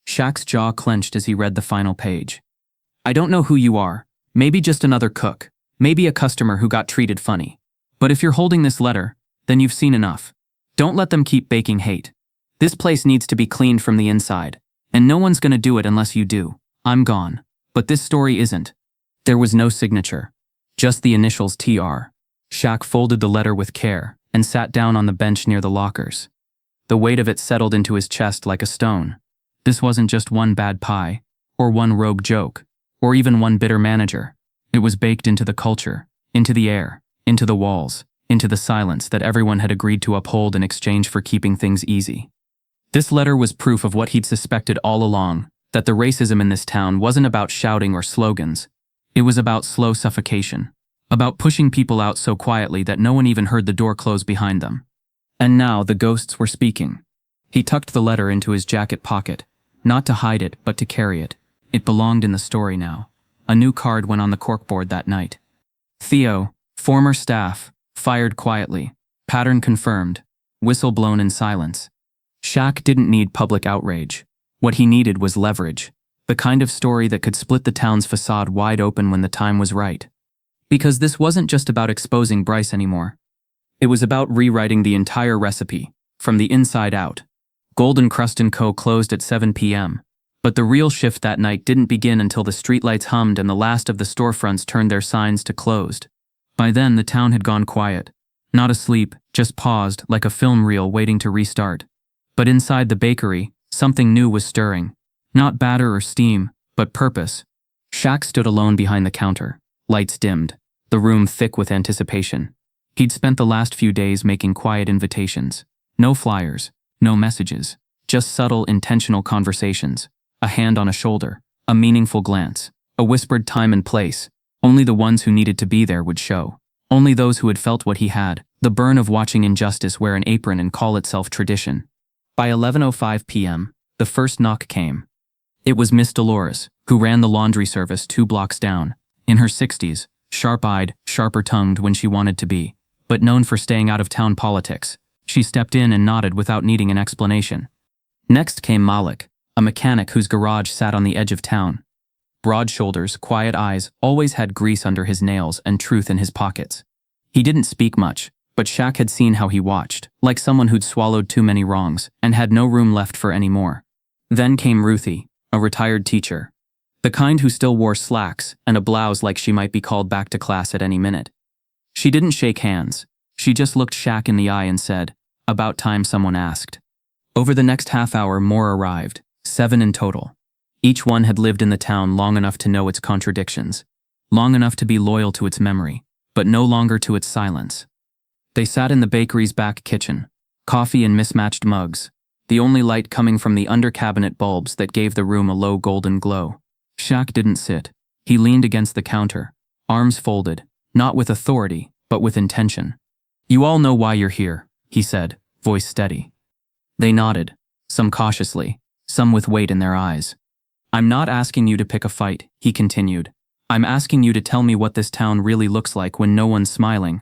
Shaq's jaw clenched as he read the final page. I don't know who you are. Maybe just another cook. Maybe a customer who got treated funny. But if you're holding this letter, then you've seen enough. Don't let them keep baking hate. This place needs to be cleaned from the inside, and no one's gonna do it unless you do. I'm gone. But this story isn't. There was no signature, just the initials TR. Shaq folded the letter with care and sat down on the bench near the lockers. The weight of it settled into his chest like a stone. This wasn't just one bad pie, or one rogue joke, or even one bitter manager. It was baked into the culture, into the air, into the walls, into the silence that everyone had agreed to uphold in exchange for keeping things easy. This letter was proof of what he'd suspected all along, that the racism in this town wasn't about shouting or slogans. It was about slow suffocation, about pushing people out so quietly that no one even heard the door close behind them. And now the ghosts were speaking. He tucked the letter into his jacket pocket, not to hide it, but to carry it. It belonged in the story now. A new card went on the corkboard that night. Theo, former staff, fired quietly, pattern confirmed, whistle blown in silence. Shaq didn't need public outrage. What he needed was leverage, the kind of story that could split the town's facade wide open when the time was right. Because this wasn't just about exposing Bryce anymore. It was about rewriting the entire recipe, from the inside out. Golden Crust & Co. closed at 7 p.m., but the real shift that night didn't begin until the streetlights hummed and the last of the storefronts turned their signs to closed. By then, the town had gone quiet. Not asleep, just paused, like a film reel waiting to restart. But inside the bakery, something new was stirring. Not batter or steam, but purpose. Shaq stood alone behind the counter. Lights dimmed, the room thick with anticipation. He'd spent the last few days making quiet invitations. No flyers, no messages, just subtle, intentional conversations. A hand on a shoulder, a meaningful glance, a whispered time and place. Only the ones who needed to be there would show. Only those who had felt what he had, the burn of watching injustice wear an apron and call itself tradition. By 11:05 p.m., the first knock came. It was Miss Dolores, who ran the laundry service 2 blocks down. In her 60s, sharp-eyed, sharper-tongued when she wanted to be, but known for staying out of town politics. She stepped in and nodded without needing an explanation. Next came Malik, a mechanic whose garage sat on the edge of town. Broad shoulders, quiet eyes, always had grease under his nails and truth in his pockets. He didn't speak much, but Shaq had seen how he watched, like someone who'd swallowed too many wrongs and had no room left for any more. Then came Ruthie, a retired teacher. The kind who still wore slacks and a blouse like she might be called back to class at any minute. She didn't shake hands. She just looked Shaq in the eye and said, "About time someone asked." Over the next half hour, more arrived, 7 in total. Each one had lived in the town long enough to know its contradictions, long enough to be loyal to its memory, but no longer to its silence. They sat in the bakery's back kitchen, coffee in mismatched mugs, the only light coming from the under-cabinet bulbs that gave the room a low golden glow. Shaq didn't sit. He leaned against the counter, arms folded, not with authority, but with intention. "You all know why you're here," he said, voice steady. They nodded, some cautiously, some with weight in their eyes. "I'm not asking you to pick a fight," he continued. "I'm asking you to tell me what this town really looks like when no one's smiling."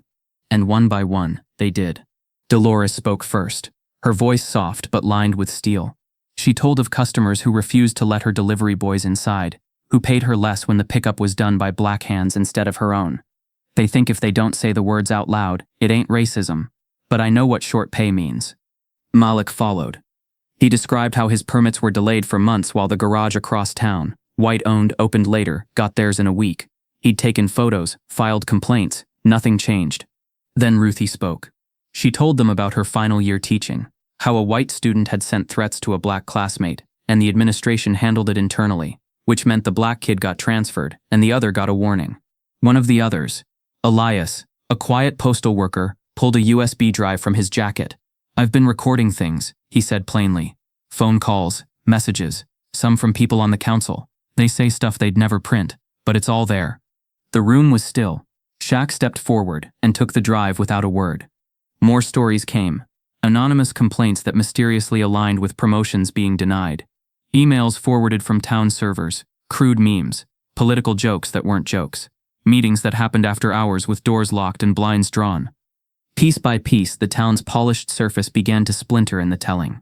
And one by one, they did. Dolores spoke first, her voice soft but lined with steel. She told of customers who refused to let her delivery boys inside, who paid her less when the pickup was done by black hands instead of her own. "They think if they don't say the words out loud, it ain't racism. But I know what short pay means." Malik followed. He described how his permits were delayed for months while the garage across town, white-owned, opened later, got theirs in a week. He'd taken photos, filed complaints, nothing changed. Then Ruthie spoke. She told them about her final year teaching, how a white student had sent threats to a black classmate, and the administration handled it internally, which meant the black kid got transferred, and the other got a warning. One of the others, Elias, a quiet postal worker, pulled a USB drive from his jacket. "I've been recording things," he said plainly. "Phone calls, messages, some from people on the council. They say stuff they'd never print, but it's all there." The room was still. Shaq stepped forward and took the drive without a word. More stories came. Anonymous complaints that mysteriously aligned with promotions being denied. Emails forwarded from town servers, crude memes, political jokes that weren't jokes. Meetings that happened after hours with doors locked and blinds drawn. Piece by piece, the town's polished surface began to splinter in the telling.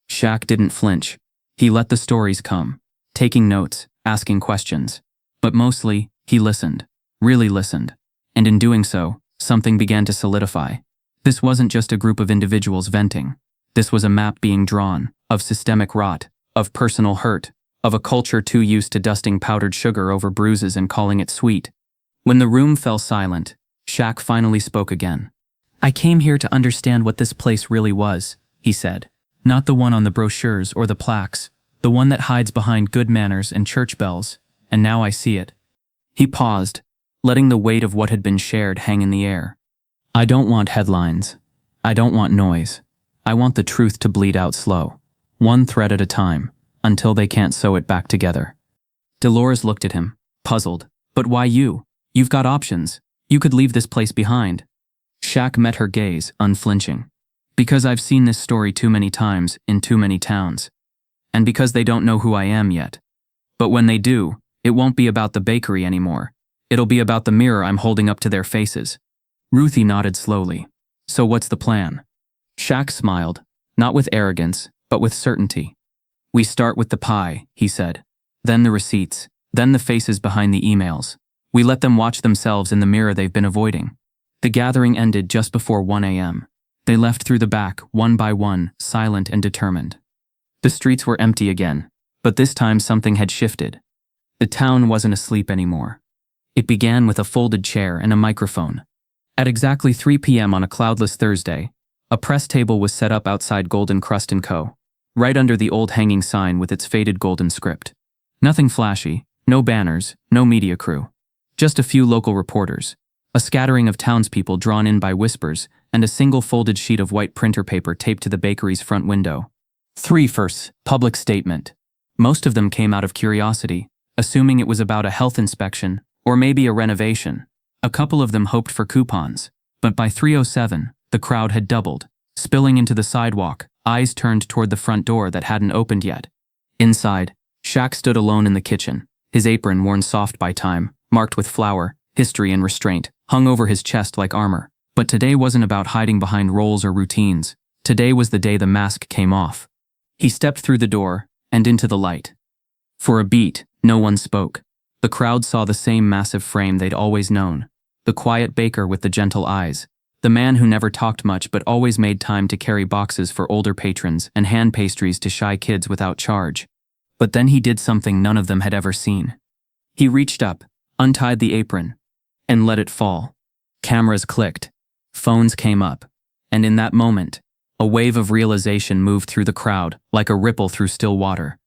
Shaq didn't flinch. He let the stories come, taking notes, asking questions. But mostly, he listened, really listened. And in doing so, something began to solidify. This wasn't just a group of individuals venting. This was a map being drawn, of systemic rot, of personal hurt, of a culture too used to dusting powdered sugar over bruises and calling it sweet. When the room fell silent, Shaq finally spoke again. "I came here to understand what this place really was," he said. "Not the one on the brochures or the plaques, the one that hides behind good manners and church bells, and now I see it." He paused, letting the weight of what had been shared hang in the air. "I don't want headlines. I don't want noise. I want the truth to bleed out slow, one thread at a time, until they can't sew it back together." Dolores looked at him, puzzled. "But why you? You've got options. You could leave this place behind." Shaq met her gaze, unflinching. "Because I've seen this story too many times, in too many towns. And because they don't know who I am yet. But when they do, it won't be about the bakery anymore. It'll be about the mirror I'm holding up to their faces." Ruthie nodded slowly. "So what's the plan?" Shaq smiled, not with arrogance, but with certainty. "We start with the pie," he said. "Then the receipts, then the faces behind the emails. We let them watch themselves in the mirror they've been avoiding." The gathering ended just before 1 a.m. They left through the back, one by one, silent and determined. The streets were empty again, but this time something had shifted. The town wasn't asleep anymore. It began with a folded chair and a microphone. At exactly 3 p.m. on a cloudless Thursday, a press table was set up outside Golden Crust & Co., right under the old hanging sign with its faded golden script. Nothing flashy, no banners, no media crew. Just a few local reporters, a scattering of townspeople drawn in by whispers, and a single folded sheet of white printer paper taped to the bakery's front window. 3 firsts, public statement. Most of them came out of curiosity, assuming it was about a health inspection, or maybe a renovation. A couple of them hoped for coupons, but by 3:07, the crowd had doubled, spilling into the sidewalk, eyes turned toward the front door that hadn't opened yet. Inside, Shaq stood alone in the kitchen, his apron worn soft by time, marked with flour, history and restraint, hung over his chest like armor. But today wasn't about hiding behind roles or routines. Today was the day the mask came off. He stepped through the door, and into the light. For a beat, no one spoke. The crowd saw the same massive frame they'd always known. The the quiet baker with the gentle eyes, the man who never talked much but always made time to carry boxes for older patrons and hand pastries to shy kids without charge. But then he did something none of them had ever seen. He reached up, untied the apron, and let it fall. Cameras clicked, phones came up, and in that moment, a wave of realization moved through the crowd like a ripple through still water.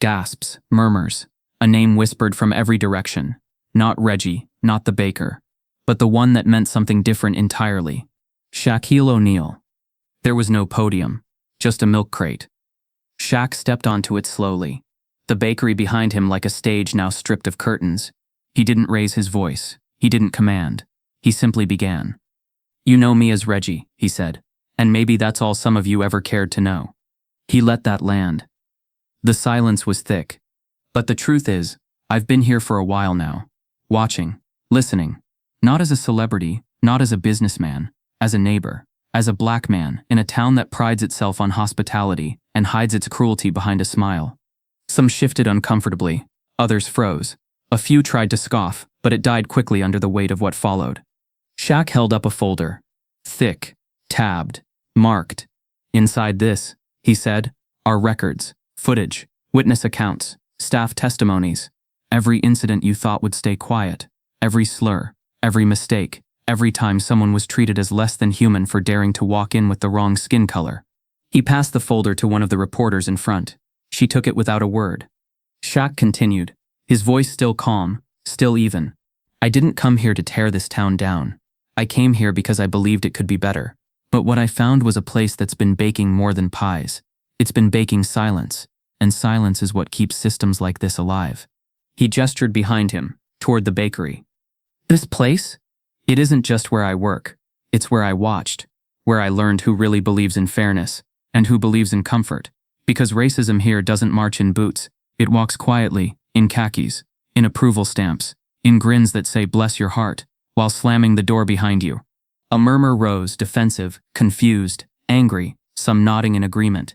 Gasps, murmurs, a name whispered from every direction. Not Reggie, not the baker, but the one that meant something different entirely. Shaquille O'Neal. There was no podium, just a milk crate. Shaq stepped onto it slowly, the bakery behind him like a stage now stripped of curtains. He didn't raise his voice, he didn't command, he simply began. "You know me as Reggie," he said, "and maybe that's all some of you ever cared to know." He let that land. The silence was thick. But the truth is, I've been here for a while now, watching, listening. Not as a celebrity, not as a businessman, as a neighbor, as a black man in a town that prides itself on hospitality and hides its cruelty behind a smile. Some shifted uncomfortably, others froze. A few tried to scoff, but it died quickly under the weight of what followed. Shaq held up a folder. Thick, tabbed, marked. "Inside this," he said, "are records, footage, witness accounts, staff testimonies. Every incident you thought would stay quiet, every slur, every mistake, every time someone was treated as less than human for daring to walk in with the wrong skin color." He passed the folder to one of the reporters in front. She took it without a word. Shaq continued, his voice still calm, still even. "I didn't come here to tear this town down. I came here because I believed it could be better. But what I found was a place that's been baking more than pies. It's been baking silence, and silence is what keeps systems like this alive." He gestured behind him, toward the bakery. "This place? It isn't just where I work. It's where I watched, where I learned who really believes in fairness, and who believes in comfort. Because racism here doesn't march in boots, it walks quietly, in khakis, in approval stamps, in grins that say bless your heart, while slamming the door behind you." A murmur rose, defensive, confused, angry, some nodding in agreement.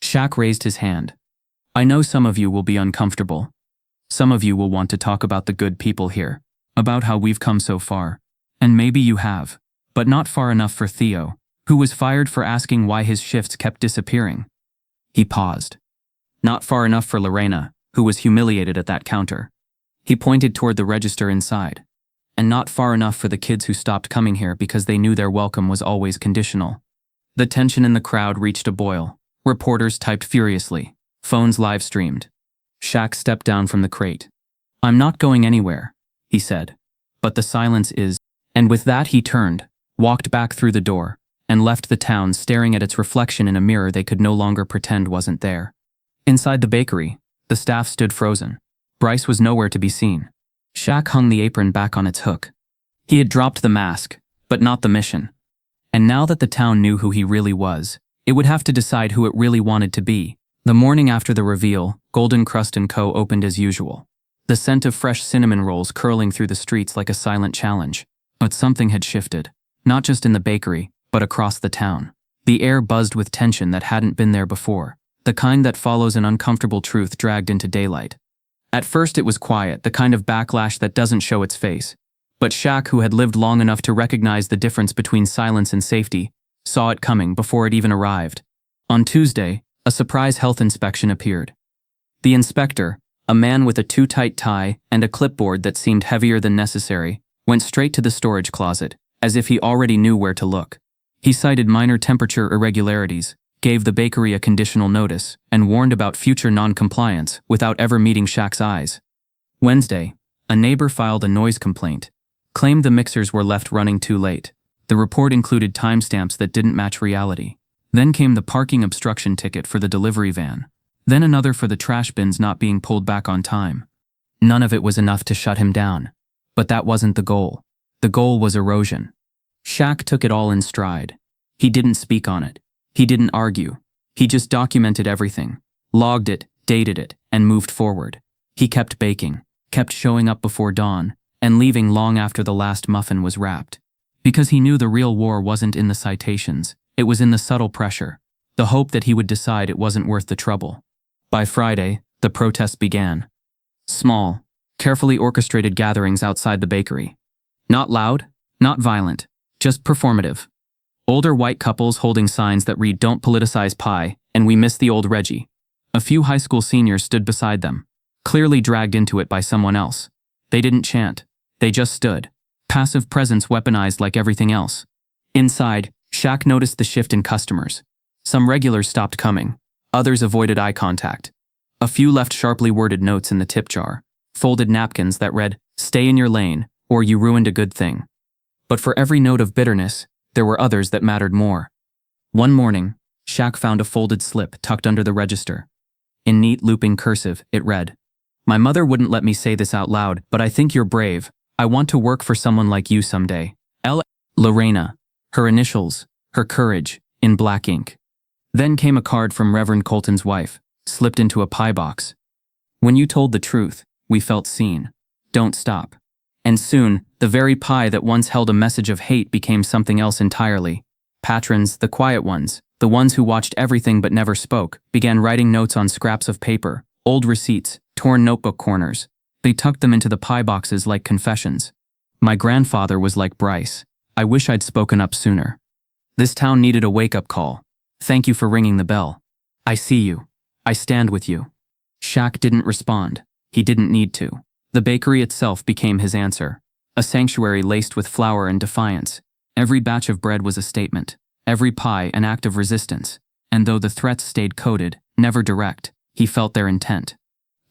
Shaq raised his hand. "I know some of you will be uncomfortable. Some of you will want to talk about the good people here, about how we've come so far. And maybe you have, but not far enough for Theo, who was fired for asking why his shifts kept disappearing." He paused. "Not far enough for Lorena, who was humiliated at that counter." He pointed toward the register inside. "And not far enough for the kids who stopped coming here because they knew their welcome was always conditional." The tension in the crowd reached a boil. Reporters typed furiously. Phones live-streamed. Shaq stepped down from the crate. "I'm not going anywhere," he said. "But the silence is." And with that he turned, walked back through the door, and left the town staring at its reflection in a mirror they could no longer pretend wasn't there. Inside the bakery, the staff stood frozen. Bryce was nowhere to be seen. Shaq hung the apron back on its hook. He had dropped the mask, but not the mission. And now that the town knew who he really was, it would have to decide who it really wanted to be. The morning after the reveal, Golden Crust & Co. opened as usual. The scent of fresh cinnamon rolls curling through the streets like a silent challenge. But something had shifted, not just in the bakery, but across the town. The air buzzed with tension that hadn't been there before, the kind that follows an uncomfortable truth dragged into daylight. At first it was quiet, the kind of backlash that doesn't show its face. But Shaq, who had lived long enough to recognize the difference between silence and safety, saw it coming before it even arrived. On Tuesday, a surprise health inspection appeared. The inspector, a man with a too-tight tie and a clipboard that seemed heavier than necessary, went straight to the storage closet, as if he already knew where to look. He cited minor temperature irregularities, gave the bakery a conditional notice, and warned about future non-compliance without ever meeting Shaq's eyes. Wednesday, a neighbor filed a noise complaint, claimed the mixers were left running too late. The report included timestamps that didn't match reality. Then came the parking obstruction ticket for the delivery van. Then another for the trash bins not being pulled back on time. None of it was enough to shut him down. But that wasn't the goal. The goal was erosion. Shaq took it all in stride. He didn't speak on it. He didn't argue. He just documented everything, logged it, dated it, and moved forward. He kept baking, kept showing up before dawn, and leaving long after the last muffin was wrapped. Because he knew the real war wasn't in the citations, it was in the subtle pressure, the hope that he would decide it wasn't worth the trouble. By Friday, the protests began. Small, carefully orchestrated gatherings outside the bakery. Not loud, Not violent, just performative. Older white couples holding signs that read "Don't politicize pie," and "We miss the old Reggie." A few high school seniors stood beside them, clearly dragged into it by someone else. They didn't chant. They just stood. Passive presence weaponized like everything else. Inside, Shaq noticed the shift in customers. Some regulars stopped coming. Others avoided eye contact. A few left sharply worded notes in the tip jar, folded napkins that read, "Stay in your lane," or "You ruined a good thing." But for every note of bitterness, there were others that mattered more. One morning, Shaq found a folded slip tucked under the register. In neat looping cursive, it read, "My mother wouldn't let me say this out loud, but I think you're brave. I want to work for someone like you someday. L. Lorena." Her initials, her courage, in black ink. Then came a card from Reverend Colton's wife, slipped into a pie box. "When you told the truth, we felt seen. Don't stop." And soon, the very pie that once held a message of hate became something else entirely. Patrons, the quiet ones, the ones who watched everything but never spoke, began writing notes on scraps of paper, old receipts, torn notebook corners. They tucked them into the pie boxes like confessions. "My grandfather was like Bryce. I wish I'd spoken up sooner. This town needed a wake-up call. Thank you for ringing the bell. I see you. I stand with you." Shaq didn't respond. He didn't need to. The bakery itself became his answer. A sanctuary laced with flour and defiance. Every batch of bread was a statement. Every pie an act of resistance. And though the threats stayed coded, never direct, he felt their intent.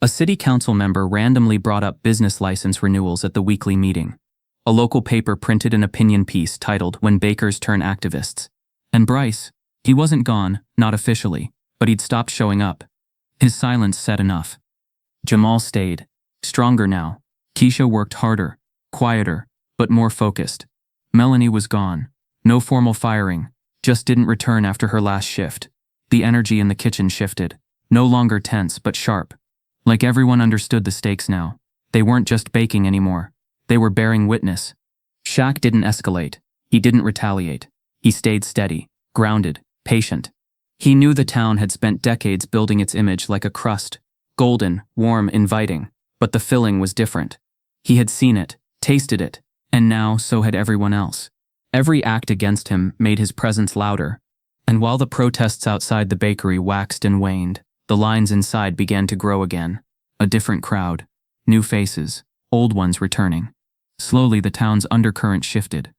A city council member randomly brought up business license renewals at the weekly meeting. A local paper printed an opinion piece titled "When Bakers Turn Activists." And Bryce, he wasn't gone, not officially, but he'd stopped showing up. His silence said enough. Jamal stayed. Stronger now. Keisha worked harder, quieter, but more focused. Melanie was gone. No formal firing, just didn't return after her last shift. The energy in the kitchen shifted. No longer tense, but sharp. Like everyone understood the stakes now. They weren't just baking anymore. They were bearing witness. Shaq didn't escalate. He didn't retaliate. He stayed steady, grounded, patient. He knew the town had spent decades building its image like a crust. Golden, warm, inviting. But the filling was different. He had seen it, tasted it, and now so had everyone else. Every act against him made his presence louder. And while the protests outside the bakery waxed and waned, the lines inside began to grow again. A different crowd. New faces. Old ones returning. Slowly the town's undercurrent shifted.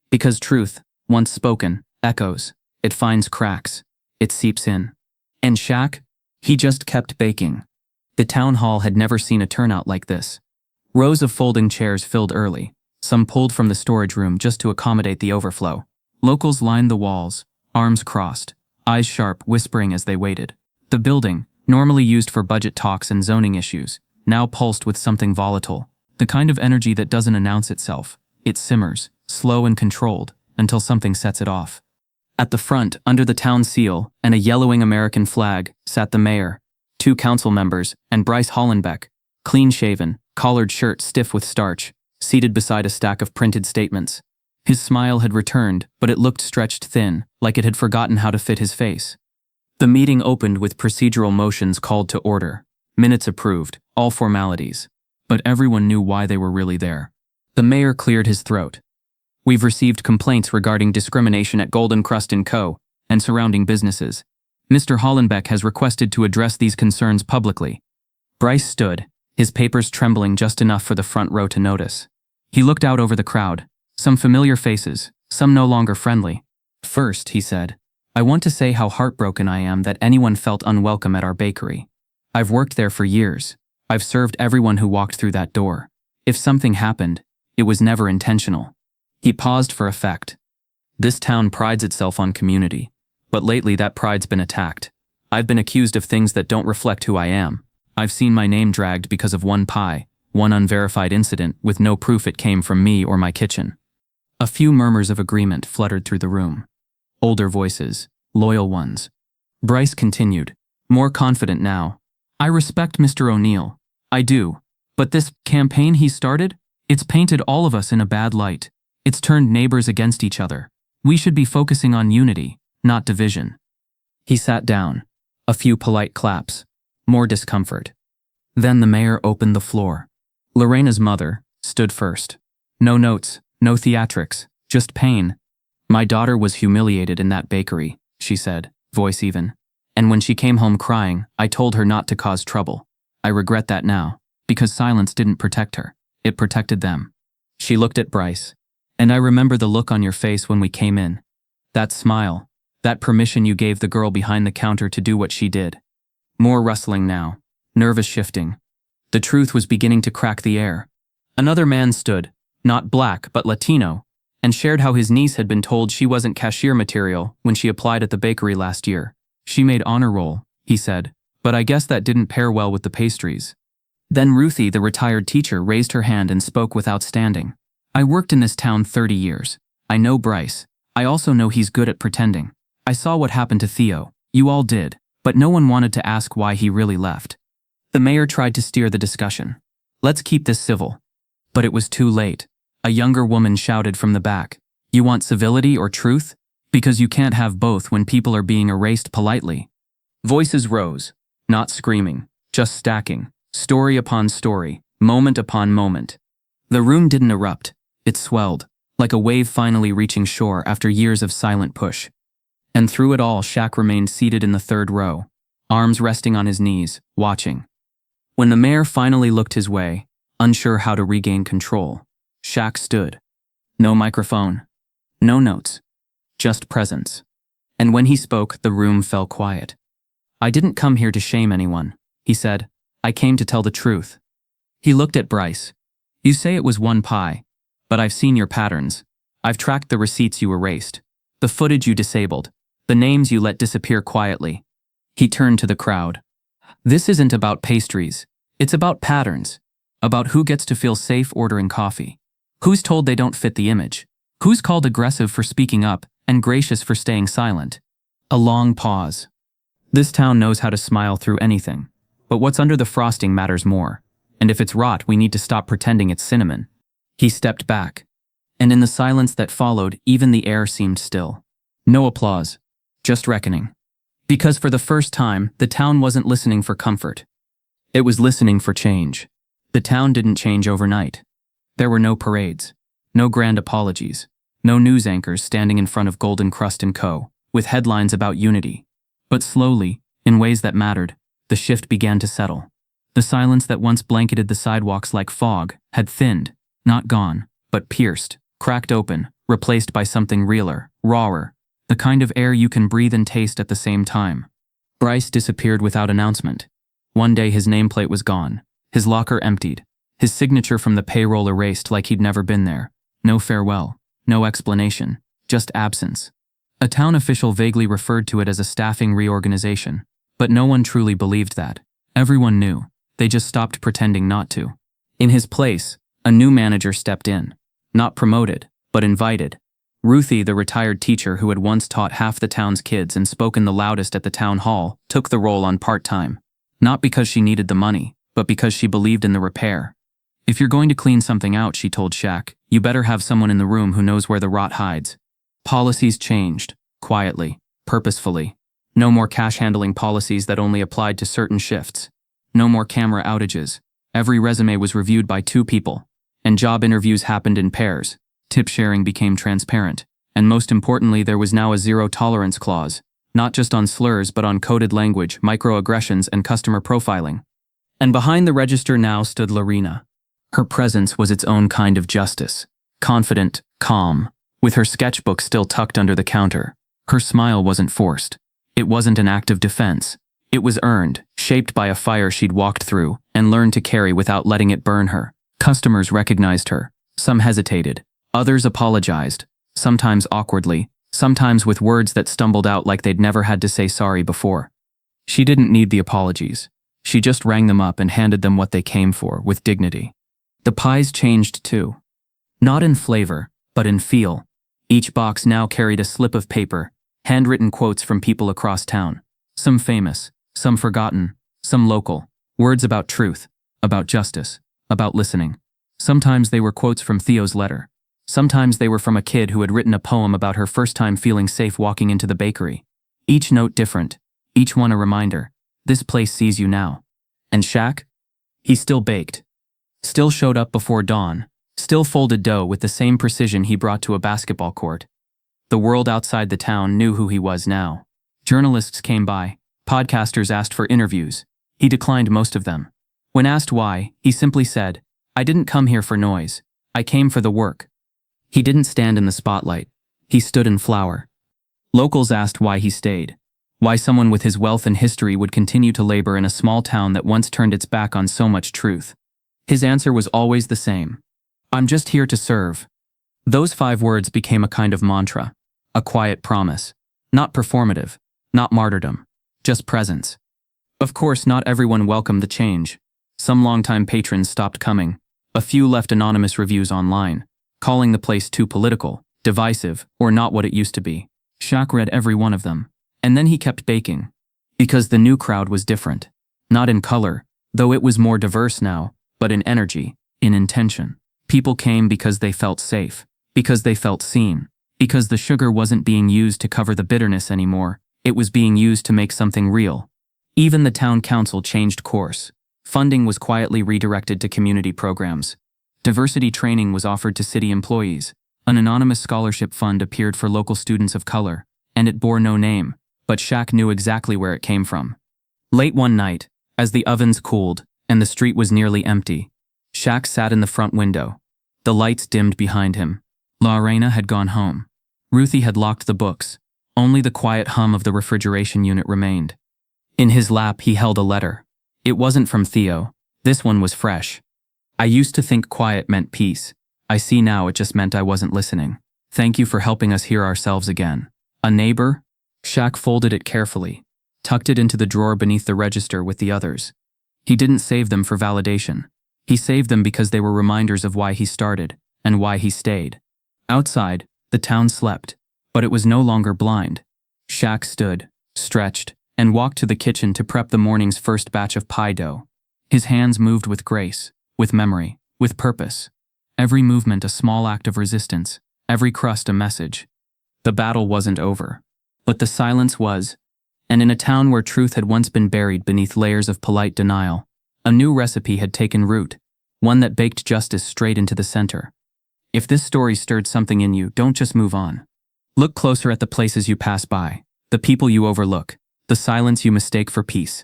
Because truth, once spoken, echoes. It finds cracks. It seeps in. And Shaq? He just kept baking. The town hall had never seen a turnout like this. Rows of folding chairs filled early, some pulled from the storage room just to accommodate the overflow. Locals lined the walls, arms crossed, eyes sharp, whispering as they waited. The building, normally used for budget talks and zoning issues, now pulsed with something volatile. The kind of energy that doesn't announce itself. It simmers, slow and controlled, until something sets it off. At the front, under the town seal and a yellowing American flag, sat the mayor, 2 council members, and Bryce Hollenbeck, clean-shaven, collared shirt stiff with starch, seated beside a stack of printed statements. His smile had returned, but it looked stretched thin, like it had forgotten how to fit his face. The meeting opened with procedural motions called to order. Minutes approved, all formalities. But everyone knew why they were really there. The mayor cleared his throat. "We've received complaints regarding discrimination at Golden Crust & Co. and surrounding businesses. Mr. Hollenbeck has requested to address these concerns publicly." Bryce stood, his papers trembling just enough for the front row to notice. He looked out over the crowd, some familiar faces, some no longer friendly. "First," he said, "I want to say how heartbroken I am that anyone felt unwelcome at our bakery. I've worked there for years. I've served everyone who walked through that door. If something happened, it was never intentional." He paused for effect. This town prides itself on community, but lately that pride's been attacked. I've been accused of things that don't reflect who I am. I've seen my name dragged because of one pie, one unverified incident with no proof it came from me or my kitchen. A few murmurs of agreement fluttered through the room. Older voices, loyal ones. Bryce continued, more confident now. "I respect Mr. O'Neill. I do. But this campaign he started? It's painted all of us in a bad light. It's turned neighbors against each other. We should be focusing on unity, not division." He sat down. A few polite claps. More discomfort. Then the mayor opened the floor. Lorena's mother stood first. No notes, no theatrics, Just pain. My daughter was humiliated in that bakery, she said, voice even. And when she came home crying, I told her not to cause trouble. I regret that now, because silence didn't protect her. It protected them. She looked at Bryce. And I remember the look on your face when we came in. That smile. That permission you gave the girl behind the counter to do what she did. More rustling now. Nervous shifting. The truth was beginning to crack the air. Another man stood, not black but Latino, and shared how his niece had been told she wasn't cashier material when she applied at the bakery last year. She made honor roll, he said, but I guess that didn't pair well with the pastries. Then Ruthie, the retired teacher, raised her hand and spoke without standing. I worked in this town 30 years. I know Bryce. I also know he's good at pretending. I saw what happened to Theo. You all did, but no one wanted to ask why he really left. The mayor tried to steer the discussion. Let's keep this civil. But it was too late. A younger woman shouted from the back. You want civility or truth? Because you can't have both when people are being erased politely. Voices rose, not screaming, just stacking, story upon story, moment upon moment. The room didn't erupt. It swelled, like a wave finally reaching shore after years of silent push. And through it all, Shaq remained seated in the third row, arms resting on his knees, watching. When the mayor finally looked his way, unsure how to regain control, Shaq stood. No microphone. No notes. Just presence. And when he spoke, the room fell quiet. I didn't come here to shame anyone, he said. I came to tell the truth. He looked at Bryce. You say it was one pie, but I've seen your patterns. I've tracked the receipts you erased, the footage you disabled, the names you let disappear quietly. He turned to the crowd. This isn't about pastries. It's about patterns. About who gets to feel safe ordering coffee. Who's told they don't fit the image. Who's called aggressive for speaking up and gracious for staying silent. A long pause. This town knows how to smile through anything. But what's under the frosting matters more. And if it's rot, we need to stop pretending it's cinnamon. He stepped back. And in the silence that followed, even the air seemed still. No applause. Just reckoning. Because for the first time, the town wasn't listening for comfort. It was listening for change. The town didn't change overnight. There were no parades. No grand apologies. No news anchors standing in front of Golden Crust & Co. with headlines about unity. But slowly, in ways that mattered, the shift began to settle. The silence that once blanketed the sidewalks like fog had thinned, not gone, but pierced, cracked open, replaced by something realer, rawer, the kind of air you can breathe and taste at the same time. Bryce disappeared without announcement. One day his nameplate was gone, his locker emptied, his signature from the payroll erased like he'd never been there. No farewell, no explanation, just absence. A town official vaguely referred to it as a staffing reorganization, but no one truly believed that. Everyone knew. They just stopped pretending not to. In his place, a new manager stepped in. Not promoted, but invited. Ruthie, the retired teacher who had once taught half the town's kids and spoken the loudest at the town hall, took the role on part-time. Not because she needed the money, but because she believed in the repair. If you're going to clean something out, she told Shaq, you better have someone in the room who knows where the rot hides. Policies changed, quietly, purposefully. No more cash handling policies that only applied to certain shifts. No more camera outages. Every resume was reviewed by 2 people. And job interviews happened in pairs. Tip sharing became transparent. And most importantly, there was now a zero-tolerance clause. Not just on slurs but on coded language, microaggressions, and customer profiling. And behind the register now stood Lorena. Her presence was its own kind of justice. Confident, calm, with her sketchbook still tucked under the counter. Her smile wasn't forced. It wasn't an act of defense. It was earned, shaped by a fire she'd walked through and learned to carry without letting it burn her. Customers recognized her. Some hesitated. Others apologized, sometimes awkwardly, sometimes with words that stumbled out like they'd never had to say sorry before. She didn't need the apologies. She just rang them up and handed them what they came for, with dignity. The pies changed too. Not in flavor, but in feel. Each box now carried a slip of paper, handwritten quotes from people across town. Some famous, some forgotten, some local. Words about truth, about justice, about listening. Sometimes they were quotes from Theo's letter. Sometimes they were from a kid who had written a poem about her first time feeling safe walking into the bakery. Each note different, each one a reminder. This place sees you now. And Shaq? He still baked. Still showed up before dawn, Still folded dough with the same precision he brought to a basketball court. The world outside the town knew who he was now. Journalists came by. Podcasters asked for interviews. He declined most of them. When asked why, he simply said, "I didn't come here for noise. I came for the work." He didn't stand in the spotlight. He stood in flower. Locals asked why he stayed. Why someone with his wealth and history would continue to labor in a small town that once turned its back on so much truth. His answer was always the same. "I'm just here to serve." Those 5 words became a kind of mantra, a quiet promise. Not performative, not martyrdom, just presence. Of course, not everyone welcomed the change. Some longtime patrons stopped coming. A few left anonymous reviews online, calling the place too political, divisive, or not what it used to be. Shaq read every one of them. And then he kept baking. Because the new crowd was different. Not in color, though it was more diverse now, but in energy, in intention. People came because they felt safe, because they felt seen, because the sugar wasn't being used to cover the bitterness anymore, it was being used to make something real. Even the town council changed course. Funding was quietly redirected to community programs. Diversity training was offered to city employees. An anonymous scholarship fund appeared for local students of color, and it bore no name, but Shaq knew exactly where it came from. Late one night, as the ovens cooled and the street was nearly empty, Shaq sat in the front window. The lights dimmed behind him. Lorena had gone home. Ruthie had locked the books. Only the quiet hum of the refrigeration unit remained. In his lap he held a letter. It wasn't from Theo. This one was fresh. "I used to think quiet meant peace. I see now it just meant I wasn't listening. Thank you for helping us hear ourselves again. A neighbor?" Shaq folded it carefully, tucked it into the drawer beneath the register with the others. He didn't save them for validation. He saved them because they were reminders of why he started, and why he stayed. Outside, the town slept, but it was no longer blind. Shaq stood, stretched, and walked to the kitchen to prep the morning's first batch of pie dough. His hands moved with grace, with memory, with purpose. Every movement a small act of resistance, every crust a message. The battle wasn't over. But the silence was, and in a town where truth had once been buried beneath layers of polite denial, a new recipe had taken root, one that baked justice straight into the center. If this story stirred something in you, don't just move on. Look closer at the places you pass by, the people you overlook, the silence you mistake for peace.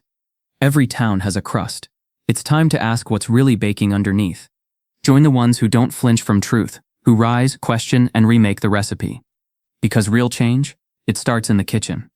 Every town has a crust. It's time to ask what's really baking underneath. Join the ones who don't flinch from truth, who rise, question, and remake the recipe. Because real change, it starts in the kitchen.